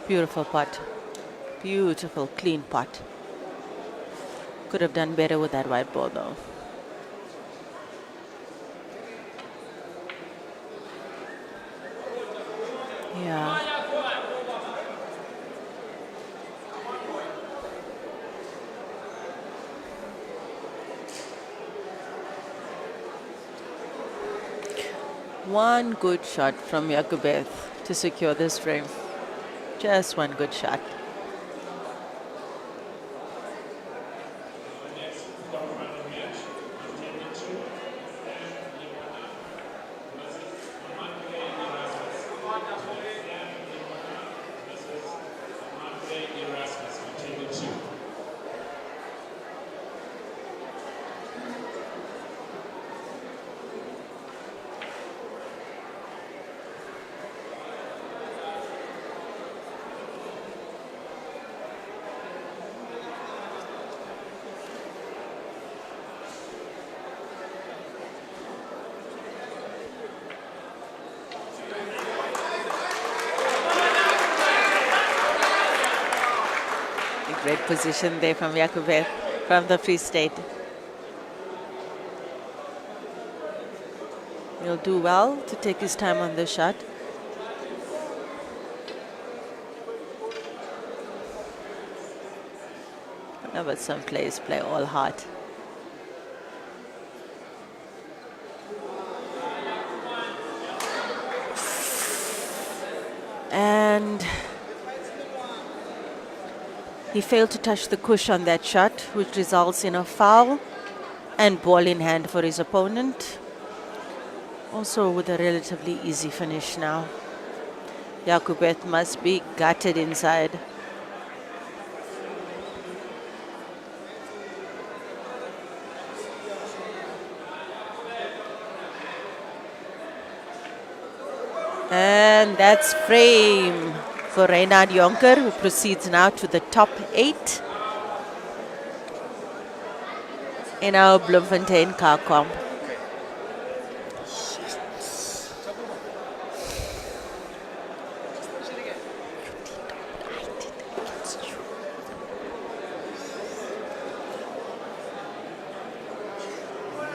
Beautiful putt. Beautiful, clean putt. Could have done better with that white ball though. Yeah. One good shot from Jakubeth to secure this frame. Just one good shot. Next quarterfinal match is table 2 and Limona versus Amandre Erasmus. And Limona versus Amandre Erasmus on table 2. Great position there from Jakubeth from the Free State. He'll do well to take his time on this shot. But some players play all hard. And he failed to touch the cush on that shot, which results in a foul and ball in hand for his opponent. Also with a relatively easy finish now. Jakubeth must be gutted inside. And that's frame for Reinhard Jonker, who proceeds now to the top 8 in our Bloemfontein car comp.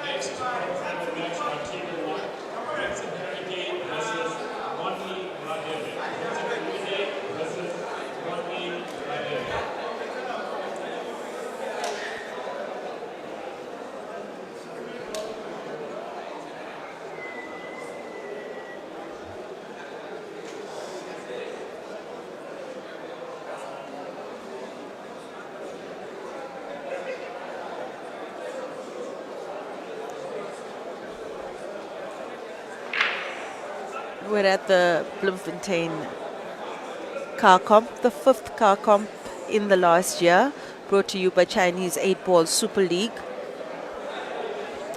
Next quarterfinal match on table 1, Vincent Heriday versus Monty Radebe. Vincent Heriday versus Monty Radebe. We're at the Bloemfontein car comp, the 5th car comp in the last year, brought to you by Chinese 8-Ball Super League,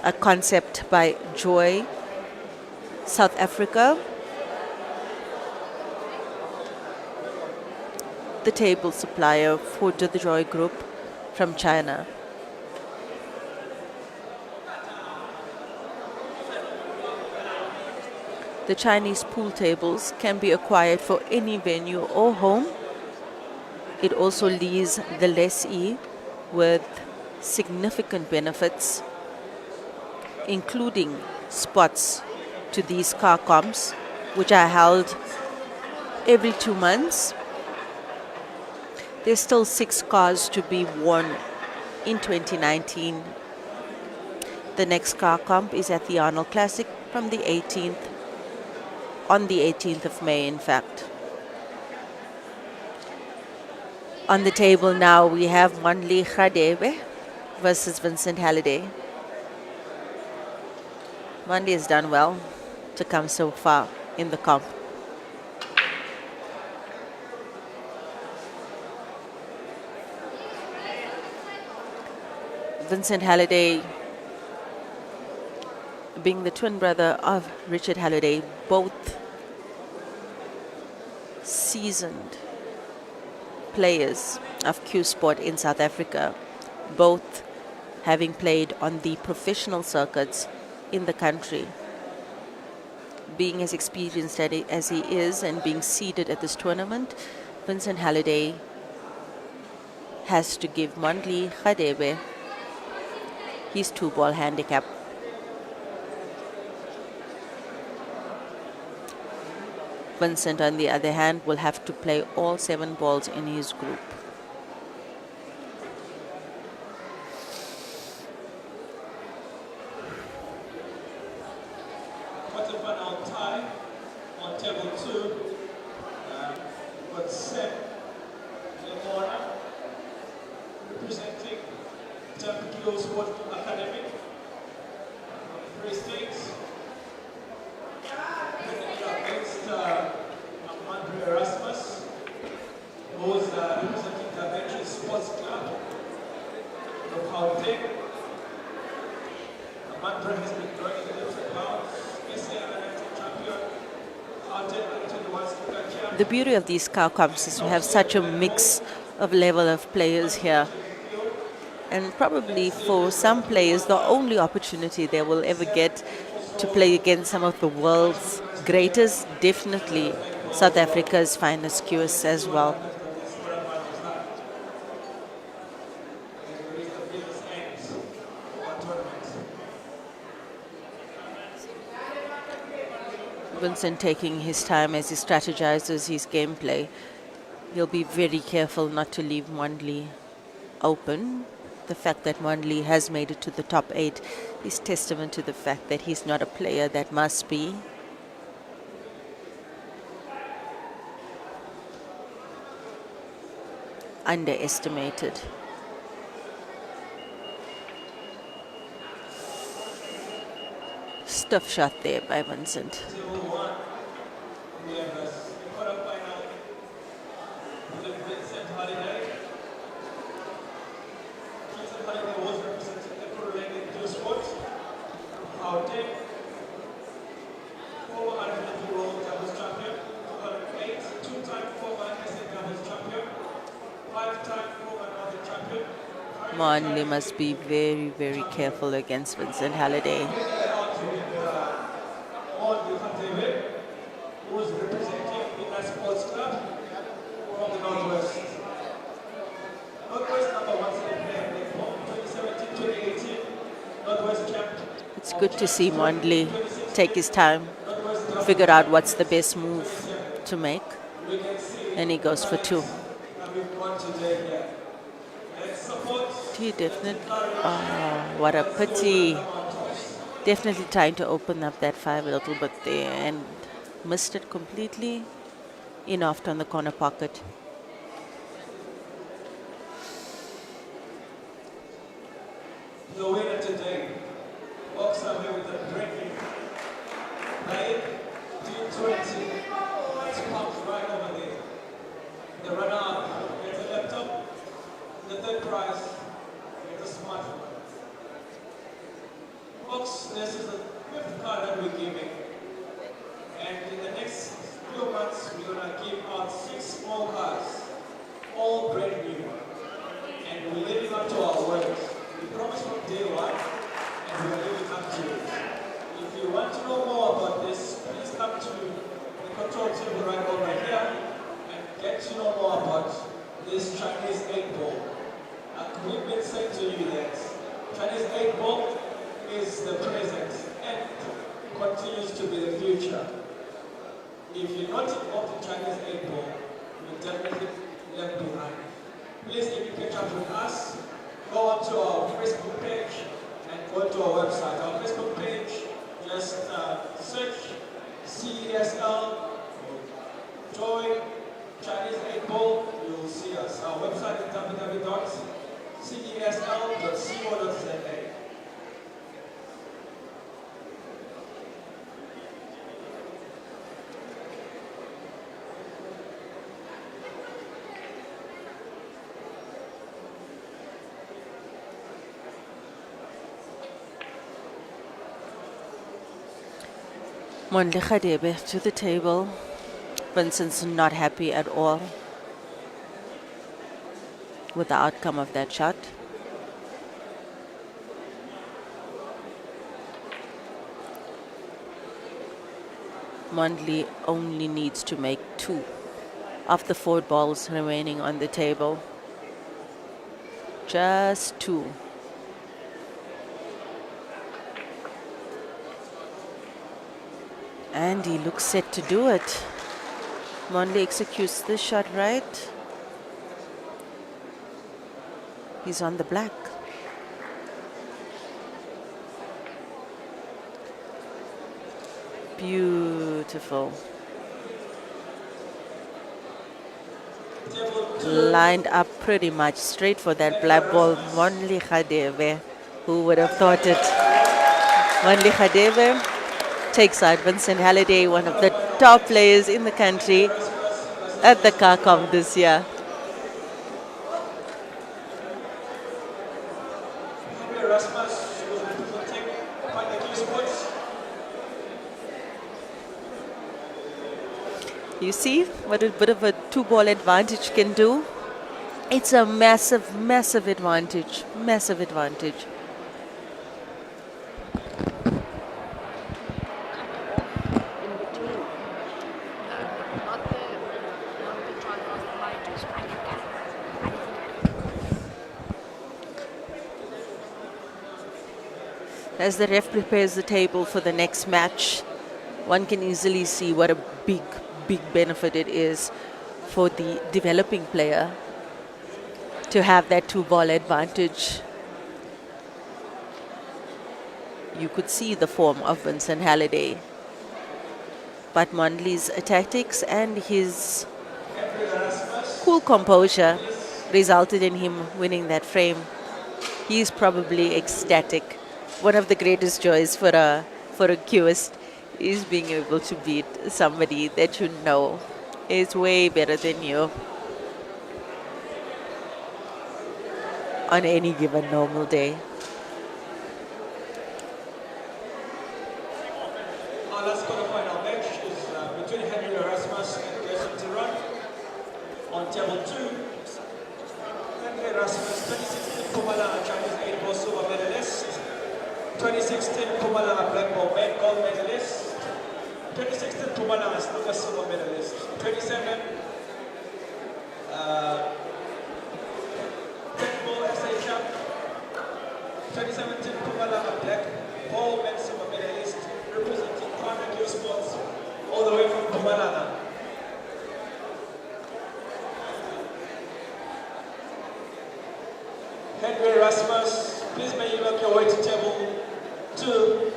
a concept by Joy, South Africa. The table supplier for the Joy Group from China. The Chinese pool tables can be acquired for any venue or home. It also leaves the lessee with significant benefits, including spots to these car comps, which are held every 2 months. There's still 6 cars to be won in 2019. The next car comp is at the Arnold Classic from the 18th, on the 18th of May, in fact. On the table now, we have Manli Radebe versus Vincent Halliday. Manli has done well to come so far in the comp. Vincent Halliday being the twin brother of Richard Halliday, both seasoned players of Q Sport in South Africa, both having played on the professional circuits in the country. Being as experienced as he is and being seeded at this tournament, Vincent Halliday has to give Mondli Khadebe his 2-ball handicap. Vincent, on the other hand, will have to play all 7 balls in his group. Quarterfinal tie on table 2. But Seb Lemona representing Tampio Sport Academy from Free State. Against Amandre Erasmus, who is representing the Benches Sports Club of Gauteng. Amandre has been growing in leaps and bounds. The beauty of these cow cups is we have such a mix of level of players here. And probably for some players, the only opportunity they will ever get to play against some of the world's greatest, definitely South Africa's finest QS as well. Vincent taking his time as he strategizes his gameplay. He'll be very careful not to leave Mondli open. The fact that Mondli has made it to the top 8 is testament to the fact that he's not a player that must be underestimated. Stiff shot there by Vincent. Mondli must be very, very careful against Vincent Halliday. Who is representing the Sports Club from the Northwest. Northwest number 2017-2018, Northwest champ. It's good to see Mondli take his time, figure out what's the best move to make, and he goes for 2. He definitely, what a pity. Definitely trying to open up that 5 a little bit there and missed it completely. In off on the corner pocket. The winner today walks away with a drinking Babe D20. That's pumped right over there. The runner-up gets a laptop. The third prize gets a smartphone. Folks, this is the 5th card that we're giving. And in the next few months, we're going to give out 6 more cards, all brand new. And we're living up to our word. We promised from day 1, and we're living up to it. If you want to know more about this, please come to the control table right over here and get to know more about this Chinese 8-ball. We've been saying to you that Chinese 8-ball is the present and continues to be the future. If you're not involved in Chinese 8-ball, you're definitely left behind. Please, if you catch up with us, go onto our Facebook page and go to our website. Our Facebook page, just search CESL, join Chinese 8-ball, you'll see us. Our website is www.cesl.co.za. Monle Khadebe to the table. Vincent's not happy at all with the outcome of that shot. Mondley only needs to make 2 of the 4 balls remaining on the table. Just 2. And he looks set to do it. Mondley executes this shot right. He's on the black. Beautiful. Lined up pretty much straight for that black ball. Monli Khadebe, who would have thought it? Monli Khadebe takes out Vincent Halliday, one of the top players in the country at the CARCOM this year. You see what a bit of a 2-ball advantage can do? It's a massive, massive advantage. Massive advantage. As the ref prepares the table for the next match, one can easily see what a big benefit it is for the developing player to have that 2-ball advantage. You could see the form of Vincent Halliday, but Mondley's tactics and his cool composure resulted in him winning that frame. He's probably ecstatic. One of the greatest joys for a cueist is being able to beat somebody that you know is way better than you on any given normal day. Our last quarterfinal match is between Henry Erasmus and Gerson Tiran on table 2. Henry Erasmus, 2016 Pumalanga Chinese 8-ball silver medalist, 2016 Pumalanga black ball gold medalist, 2016 Pumalanga snooker silver medalist, 27 Pitbull SA champ, 2017 Pumalanga black ball men's silver medalist, representing Partner Sports all the way from Pumalanga. Henry Erasmus, please may you make your way to table 2.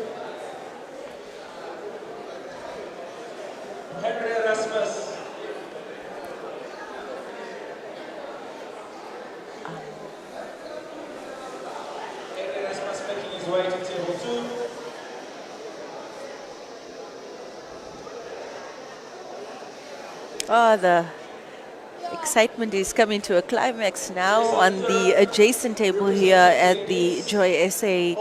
Henry Erasmus. Henry Erasmus making his way to table 2. Oh, the excitement is coming to a climax now on the adjacent table here at the Joy SA